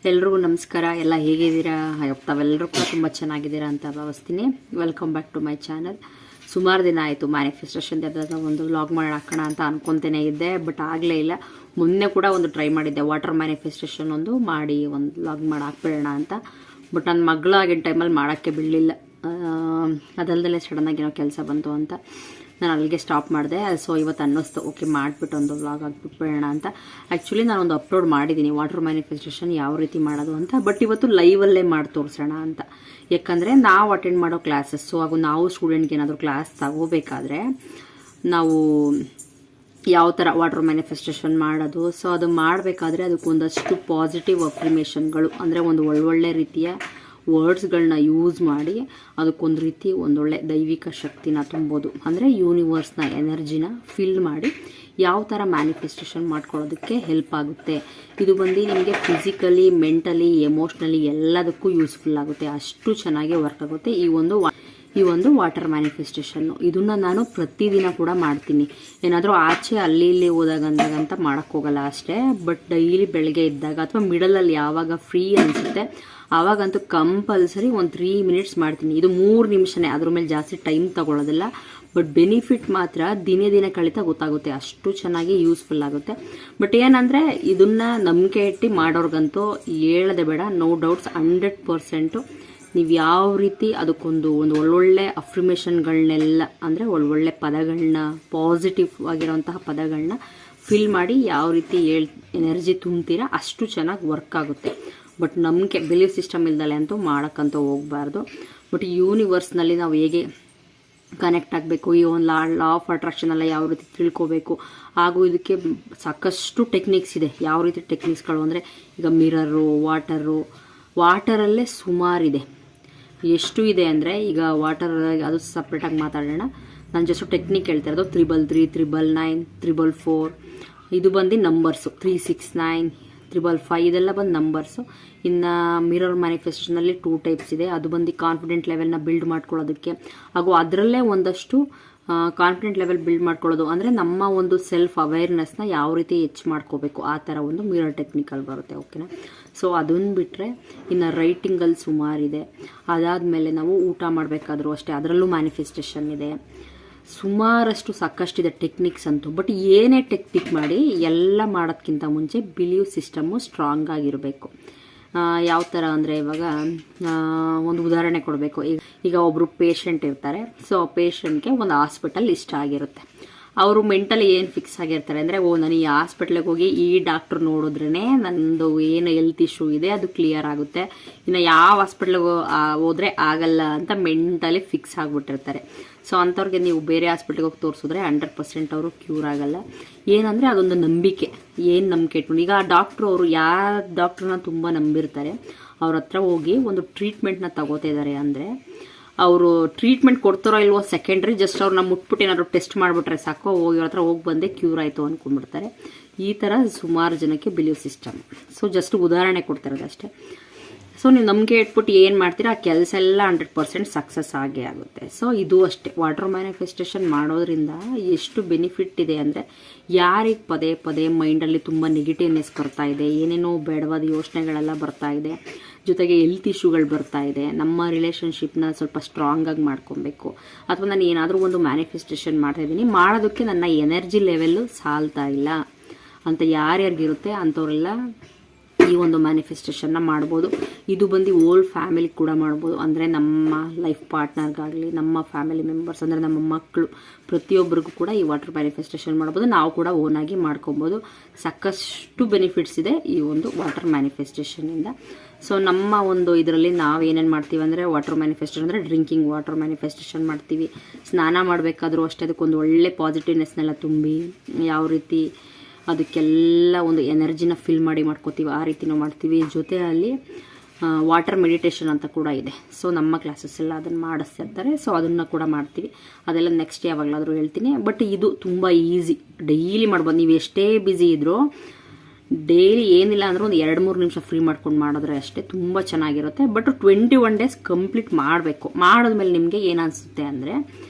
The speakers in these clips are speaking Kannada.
ಎಲ್ರಿಗೂ ನಮಸ್ಕಾರ. ಎಲ್ಲ ಹೇಗಿದ್ದೀರಾ? ತಾವೆಲ್ಲರೂ ಕೂಡ ತುಂಬ ಚೆನ್ನಾಗಿದ್ದೀರಾ ಅಂತ ಭಾವಿಸ್ತೀನಿ. Welcome back to my channel. ಸುಮಾರು ದಿನ ಆಯಿತು ಮ್ಯಾನಿಫೆಸ್ಟೇಷನ್ ಒಂದು ವ್ಲಾಗ್ ಮಾಡಿ ಹಾಕೋಣ ಅಂತ ಅನ್ಕೊತೇನೆ ಇದ್ದೆ, ಬಟ್ ಆಗಲೇ ಇಲ್ಲ. ಮೊನ್ನೆ ಕೂಡ ಒಂದು ಟ್ರೈ ಮಾಡಿದ್ದೆ, ವಾಟರ್ ಮ್ಯಾನಿಫೆಸ್ಟೇಷನ್ ಒಂದು ವ್ಲಾಗ್ ಮಾಡಿ ಹಾಕ್ಬಿಡೋಣ ಅಂತ. ಬಟ್ ನನ್ನ ಮಗಳಾಗಿನ ಟೈಮಲ್ಲಿ ಮಾಡೋಕ್ಕೆ ಬಿಡಲಿಲ್ಲ. ಅದಲ್ದಲ್ಲೇ ಸಡನ್ನಾಗಿ ಏನೋ ಕೆಲಸ ಬಂತು ಅಂತ ನಾನು ಅಲ್ಲಿಗೆ ಸ್ಟಾಪ್ ಮಾಡಿದೆ. ಸೊ ಇವತ್ತು ಅನ್ನಿಸ್ತು, ಓಕೆ ಮಾಡಿಬಿಟ್ಟು ಒಂದು ವ್ಲಾಗ್ ಹಾಕ್ಬಿಟ್ಬಿಡೋಣ ಅಂತ. ಆ್ಯಕ್ಚುಲಿ ನಾನೊಂದು ಅಪ್ಲೋಡ್ ಮಾಡಿದ್ದೀನಿ ವಾಟರ್ ಮ್ಯಾನಿಫೆಸ್ಟೇಷನ್ ಯಾವ ರೀತಿ ಮಾಡೋದು ಅಂತ. ಬಟ್ ಇವತ್ತು ಲೈವಲ್ಲೇ ಮಾಡಿ ತೋರಿಸೋಣ ಅಂತ. ಯಾಕಂದರೆ ನಾವು ಅಟೆಂಡ್ ಮಾಡೋ ಕ್ಲಾಸಸ್ಸು ಹಾಗೂ ನಾವು ಸ್ಟೂಡೆಂಟ್ಗೆ ಏನಾದರೂ ಕ್ಲಾಸ್ ತಗೋಬೇಕಾದ್ರೆ ನಾವು ಯಾವ ಥರ ವಾಟರ್ ಮ್ಯಾನಿಫೆಸ್ಟೇಷನ್ ಮಾಡೋದು, ಸೊ ಅದು ಮಾಡಬೇಕಾದ್ರೆ ಅದಕ್ಕೊಂದಷ್ಟು ಪಾಸಿಟಿವ್ ಅಫರ್ಮೇಷನ್ಗಳು, ಅಂದರೆ ಒಂದು ಒಳ್ಳೊಳ್ಳೆ ರೀತಿಯ ವರ್ಡ್ಸ್ಗಳನ್ನ ಯೂಸ್ ಮಾಡಿ ಅದಕ್ಕೊಂದು ರೀತಿ ಒಂದೊಳ್ಳೆ ದೈವಿಕ ಶಕ್ತಿನ ತುಂಬೋದು, ಅಂದರೆ ಯೂನಿವರ್ಸ್ನ ಎನರ್ಜಿನ ಫಿಲ್ ಮಾಡಿ ಯಾವ ಥರ ಮ್ಯಾನಿಫೆಸ್ಟೇಷನ್ ಮಾಡ್ಕೊಳ್ಳೋದಕ್ಕೆ ಹೆಲ್ಪ್ ಆಗುತ್ತೆ. ಇದು ಬಂದು ನಿಮಗೆ ಫಿಸಿಕಲಿ, ಮೆಂಟಲಿ, ಎಮೋಷ್ನಲಿ ಎಲ್ಲದಕ್ಕೂ ಯೂಸ್ಫುಲ್ ಆಗುತ್ತೆ. ಅಷ್ಟು ಚೆನ್ನಾಗಿ ವರ್ಕ್ ಆಗುತ್ತೆ ಈ ಒಂದು ವಾಟರ್ ಮ್ಯಾನಿಫೆಸ್ಟೇಷನ್ನು. ಇದನ್ನು ನಾನು ಪ್ರತಿದಿನ ಕೂಡ ಮಾಡ್ತೀನಿ. ಏನಾದರೂ ಆಚೆ ಅಲ್ಲಿ ಇಲ್ಲಿ ಹೋದಾಗಂತ ಮಾಡೋಕ್ಕೋಗಲ್ಲ ಅಷ್ಟೇ. ಬಟ್ ಡೈಲಿ ಬೆಳಗ್ಗೆ ಇದ್ದಾಗ ಅಥವಾ ಮಿಡಲಲ್ಲಿ ಯಾವಾಗ ಫ್ರೀ ಅನಿಸುತ್ತೆ ಆವಾಗಂತೂ ಕಂಪಲ್ಸರಿ ಒಂದು 3 ಮಿನಿಟ್ಸ್ ಮಾಡ್ತೀನಿ. ಇದು 3 ನಿಮಿಷನೇ, ಅದ್ರ ಮೇಲೆ ಜಾಸ್ತಿ ಟೈಮ್ ತಗೊಳ್ಳೋದಿಲ್ಲ. ಬಟ್ ಬೆನಿಫಿಟ್ ಮಾತ್ರ ದಿನೇ ಕಳೀತಾ ಗೊತ್ತಾಗುತ್ತೆ. ಅಷ್ಟು ಚೆನ್ನಾಗಿ ಯೂಸ್ಫುಲ್ ಆಗುತ್ತೆ. ಬಟ್ ಏನಂದರೆ ಇದನ್ನು ನಂಬಿಕೆ ಇಟ್ಟು ಮಾಡೋರ್ಗಂತೂ ಹೇಳದೆ ಬೇಡ, ನೋ ಡೌಟ್ಸ್, 100% ನೀವು ಯಾವ ರೀತಿ ಅದಕ್ಕೊಂದು ಒಳ್ಳೊಳ್ಳೆ ಅಫರ್ಮೇಷನ್ಗಳನ್ನೆಲ್ಲ, ಅಂದರೆ ಒಳ್ಳೊಳ್ಳೆ ಪದಗಳನ್ನ, ಪಾಸಿಟಿವ್ ಆಗಿರೋಂತಹ ಪದಗಳನ್ನ ಫಿಲ್ ಮಾಡಿ ಯಾವ ರೀತಿ ಎನರ್ಜಿ ತುಂಬ್ತೀರಾ ಅಷ್ಟು ಚೆನ್ನಾಗಿ ವರ್ಕ್ ಆಗುತ್ತೆ. ಬಟ್ ನಂಬಿಕೆ, ಬಿಲೀಫ್ ಸಿಸ್ಟಮ್ ಇಲ್ದಲೆ ಅಂತೂ ಮಾಡೋಕ್ಕಂತೂ ಹೋಗಬಾರ್ದು. ಬಟ್ ಯೂನಿವರ್ಸ್ನಲ್ಲಿ ನಾವು ಹೇಗೆ ಕನೆಕ್ಟ್ ಆಗಬೇಕು, ಈ ಒಂದು ಲಾ ಆಫ್ ಅಟ್ರಾಕ್ಷನ್ ಎಲ್ಲ ಯಾವ ರೀತಿ ತಿಳ್ಕೋಬೇಕು, ಹಾಗೂ ಇದಕ್ಕೆ ಸಾಕಷ್ಟು ಟೆಕ್ನಿಕ್ಸ್ ಇದೆ. ಯಾವ ರೀತಿ ಟೆಕ್ನಿಕ್ಸ್ಗಳು ಅಂದರೆ, ಈಗ ಮಿರರು, ವಾಟರಲ್ಲೇ ಸುಮಾರಿದೆ. ಎಷ್ಟು ಇದೆ ಅಂದರೆ, ಈಗ ವಾಟರ್ ಅದು ಸಪ್ರೇಟಾಗಿ ಮಾತಾಡೋಣ. ನಾನು ಜಸ್ಟ್ ಟೆಕ್ನಿಕ್ ಹೇಳ್ತಾ ಇರೋದು 333, 999, 444. ಇದು ಬಂದು ನಂಬರ್ಸು. 369, 555 ಇದೆಲ್ಲ ಬಂದು ನಂಬರ್ಸು. ಇನ್ನು ಮಿರರ್ ಮ್ಯಾನಿಫೆಸ್ಟೇಷನಲ್ಲಿ 2 ಟೈಪ್ಸ್ ಇದೆ. ಅದು ಬಂದು ಕಾನ್ಫಿಡೆಂಟ್ ಲೆವೆಲ್ನ ಬಿಲ್ಡ್ ಮಾಡ್ಕೊಳ್ಳೋದಕ್ಕೆ, ಹಾಗೂ ಅದರಲ್ಲೇ ಒಂದಷ್ಟು ಕಾನ್ಫಿಡೆಂಟ್ ಲೆವೆಲ್ ಬಿಲ್ಡ್ ಮಾಡ್ಕೊಳ್ಳೋದು, ಅಂದರೆ ನಮ್ಮ ಒಂದು ಸೆಲ್ಫ್ ಅವೇರ್ನೆಸ್ನ ಯಾವ ರೀತಿ ಹೆಚ್ಚು ಮಾಡ್ಕೋಬೇಕು, ಆ ಥರ ಒಂದು ಮಿರರ್ ಟೆಕ್ನಿಕಲ್ಲಿ ಬರುತ್ತೆ. ಓಕೆನಾ? ಸೊ ಅದನ್ನು ಬಿಟ್ಟರೆ ಇನ್ನು ರೈಟಿಂಗಲ್ಲಿ ಸುಮಾರಿದೆ. ಅದಾದಮೇಲೆ ನಾವು ಊಟ ಮಾಡಬೇಕಾದ್ರೂ ಅಷ್ಟೇ, ಅದರಲ್ಲೂ ಮ್ಯಾನಿಫೆಸ್ಟೇಷನ್ ಇದೆ. ಸುಮಾರಷ್ಟು ಸಾಕಷ್ಟಿದೆ ಟೆಕ್ನಿಕ್ಸ್ ಅಂತೂ. ಬಟ್ ಏನೇ ಟೆಕ್ನಿಕ್ ಮಾಡಿ ಎಲ್ಲ ಮಾಡೋದಕ್ಕಿಂತ ಮುಂಚೆ ಬಿಲೀವ್ ಸಿಸ್ಟಮ್ಮು ಸ್ಟ್ರಾಂಗ್ ಆಗಿರಬೇಕು. ಯಾವ ಥರ ಅಂದರೆ, ಇವಾಗ ಒಂದು ಉದಾಹರಣೆ ಕೊಡಬೇಕು. ಈಗ ಒಬ್ಬರು ಪೇಷಂಟ್ ಇರ್ತಾರೆ. ಸೊ ಪೇಷಂಟ್ಗೆ ಒಂದು ಹಾಸ್ಪಿಟಲ್ ಇಷ್ಟ ಆಗಿರುತ್ತೆ. ಅವರು ಮೆಂಟಲಿ ಏನು ಫಿಕ್ಸ್ ಆಗಿರ್ತಾರೆ ಅಂದರೆ, ನಾನು ಈ ಹಾಸ್ಪಿಟ್ಲಿಗೆ ಹೋಗಿ ಈ ಡಾಕ್ಟ್ರ್ ನೋಡಿದ್ರೇ ನನ್ನದು ಏನು ಹೆಲ್ತ್ ಇಶ್ಯೂ ಇದೆ ಅದು ಕ್ಲಿಯರ್ ಆಗುತ್ತೆ, ಇನ್ನು ಯಾವ ಹಾಸ್ಪಿಟ್ಲಿಗೆ ಹೋದರೆ ಆಗಲ್ಲ ಅಂತ ಮೆಂಟಲಿ ಫಿಕ್ಸ್ ಆಗಿಬಿಟ್ಟಿರ್ತಾರೆ. ಸೊ ಅಂಥವ್ರಿಗೆ ನೀವು ಬೇರೆ ಹಾಸ್ಪಿಟ್ಲಿಗೆ ಹೋಗಿ ತೋರಿಸಿದ್ರೆ 100% ಅವರು ಕ್ಯೂರ್ ಆಗಲ್ಲ. ಏನಂದರೆ ಅದೊಂದು ನಂಬಿಕೆ. ಏನು ನಂಬಿಕೆ ಇಟ್ಕೊಂಡು, ಈಗ ಡಾಕ್ಟ್ರು ಅವರು ಯಾವ ಡಾಕ್ಟ್ರನ್ನ ತುಂಬ ನಂಬಿರ್ತಾರೆ, ಅವ್ರ ಹತ್ರ ಹೋಗಿ ಒಂದು ಟ್ರೀಟ್ಮೆಂಟ್ನ ತಗೋತಾ ಇದ್ದಾರೆ ಅಂದರೆ, ಅವರು ಟ್ರೀಟ್ಮೆಂಟ್ ಕೊಡ್ತಾರೋ ಇಲ್ವೋ ಸೆಕೆಂಡ್ರಿ, ಜಸ್ಟ್ ಅವ್ರನ್ನ ಮುಟ್ಬಿಟ್ಟು ಏನಾದ್ರು ಟೆಸ್ಟ್ ಮಾಡಿಬಿಟ್ರೆ ಸಾಕು, ಇವ್ರ ಹತ್ರ ಹೋಗಿ ಬಂದೆ ಕ್ಯೂರ್ ಆಯಿತು ಅಂದ್ಕೊಂಡ್ಬಿಡ್ತಾರೆ. ಈ ಥರ ಸುಮಾರು ಜನಕ್ಕೆ ಬಿಲೀವ್ ಸಿಸ್ಟಮ್. ಸೊ ಜಸ್ಟ್ ಉದಾಹರಣೆ ಕೊಡ್ತಿರೋದು ಅಷ್ಟೇ. ಸೊ ನೀವು ನಂಬಿಕೆ ಇಟ್ಬಿಟ್ಟು ಏನು ಮಾಡ್ತೀರಾ, ಆ ಕೆಲಸ ಎಲ್ಲ 100% ಸಕ್ಸಸ್ ಆಗೇ ಆಗುತ್ತೆ. ಸೊ ಇದು ಅಷ್ಟೇ, ವಾಟರ್ ಮ್ಯಾನಿಫೆಸ್ಟೇಷನ್ ಮಾಡೋದ್ರಿಂದ ಎಷ್ಟು ಬೆನಿಫಿಟ್ ಇದೆ ಅಂದರೆ, ಯಾರಿಗೆ ಪದೇ ಮೈಂಡಲ್ಲಿ ತುಂಬ ನೆಗೆಟಿವ್ನೆಸ್ ಬರ್ತಾ ಇದೆ, ಏನೇನೋ ಬೇಡವಾದ ಯೋಚನೆಗಳೆಲ್ಲ ಬರ್ತಾ ಇದೆ, ಜೊತೆಗೆ ಹೆಲ್ತ್ ಇಶ್ಯೂಗಳು ಬರ್ತಾ ಇದೆ, ನಮ್ಮ ರಿಲೇಷನ್ಶಿಪ್ನ ಸ್ವಲ್ಪ ಸ್ಟ್ರಾಂಗಾಗಿ ಮಾಡ್ಕೊಬೇಕು, ಅಥವಾ ನಾನು ಏನಾದರೂ ಒಂದು ಮ್ಯಾನಿಫೆಸ್ಟೇಷನ್ ಮಾಡ್ತಾಯಿದ್ದೀನಿ, ಮಾಡೋದಕ್ಕೆ ನನ್ನ ಎನರ್ಜಿ ಲೆವೆಲ್ಲು ಸಾಲ್ತಾ ಇಲ್ಲ ಅಂತ ಯಾರ್ಯಾರಿಗಿರುತ್ತೆ ಅಂಥವರೆಲ್ಲ ಈ ಒಂದು ಮ್ಯಾನಿಫೆಸ್ಟೇಷನ್ನ ಮಾಡ್ಬೋದು. ಇದು ಬಂದು ಓಲ್ಡ್ ಫ್ಯಾಮಿಲಿ ಕೂಡ ಮಾಡ್ಬೋದು. ಅಂದರೆ ನಮ್ಮ ಲೈಫ್ ಪಾರ್ಟ್ನರ್ಗಾಗಲಿ, ನಮ್ಮ ಫ್ಯಾಮಿಲಿ ಮೆಂಬರ್ಸ್ ಅಂದರೆ ನಮ್ಮ ಮಕ್ಕಳು, ಪ್ರತಿಯೊಬ್ಬರಿಗೂ ಕೂಡ ಈ ವಾಟರ್ ಮ್ಯಾನಿಫೆಸ್ಟೇಷನ್ ಮಾಡ್ಬೋದು. ನಾವು ಕೂಡ ಓನಾಗಿ ಮಾಡ್ಕೊಬೋದು. ಸಾಕಷ್ಟು ಬೆನಿಫಿಟ್ಸ್ ಇದೆ ಈ ಒಂದು ವಾಟರ್ ಮ್ಯಾನಿಫೆಸ್ಟೇಷನಿಂದ. ಸೊ ನಮ್ಮ ಒಂದು ಇದರಲ್ಲಿ ನಾವು ಏನೇನು ಮಾಡ್ತೀವಿ ಅಂದರೆ, ವಾಟರ್ ಮ್ಯಾನಿಫೆಸ್ಟೇಷನ್ ಅಂದರೆ ಡ್ರಿಂಕಿಂಗ್ ವಾಟರ್ ಮ್ಯಾನಿಫೆಸ್ಟೇಷನ್ ಮಾಡ್ತೀವಿ. ಸ್ನಾನ ಮಾಡಬೇಕಾದ್ರೂ ಅಷ್ಟೇ ಅದಕ್ಕೊಂದು ಒಳ್ಳೆ ಪಾಸಿಟಿವ್ನೆಸ್ನೆಲ್ಲ ತುಂಬಿ ಯಾವ ರೀತಿ ಅದಕ್ಕೆಲ್ಲ ಒಂದು ಎನರ್ಜಿನ ಫಿಲ್ ಮಾಡಿ ಮಾಡ್ಕೋತೀವಿ, ಆ ರೀತಿನೂ ಮಾಡ್ತೀವಿ. ಜೊತೆಯಲ್ಲಿ ವಾಟರ್ ಮೆಡಿಟೇಷನ್ ಅಂತ ಕೂಡ ಇದೆ. ಸೊ ನಮ್ಮ ಕ್ಲಾಸಸ್ ಎಲ್ಲ ಅದನ್ನು ಮಾಡಿಸ್ತಿರ್ತಾರೆ. ಸೊ ಅದನ್ನು ಕೂಡ ಮಾಡ್ತೀವಿ. ಅದೆಲ್ಲ ನೆಕ್ಸ್ಟ್ ಯಾವಾಗಲಾದರೂ ಹೇಳ್ತೀನಿ. ಬಟ್ ಇದು ತುಂಬ ಈಸಿ, ಡೈಲಿ ಮಾಡ್ಬೋದು. ನೀವು ಎಷ್ಟೇ ಬ್ಯುಸಿ ಇದ್ದರೂ ಡೈಲಿ ಏನಿಲ್ಲ ಅಂದರೆ ಒಂದು 2-3 ನಿಮಿಷ ಫ್ರೀ ಮಾಡ್ಕೊಂಡು ಮಾಡಿದ್ರೆ ಅಷ್ಟೇ, ತುಂಬ ಚೆನ್ನಾಗಿರುತ್ತೆ. ಬಟ್ 21 ಡೇಸ್ ಕಂಪ್ಲೀಟ್ ಮಾಡಬೇಕು. ಮಾಡಿದ್ಮೇಲೆ ನಿಮಗೆ ಏನು ಅನಿಸುತ್ತೆ ಅಂದರೆ,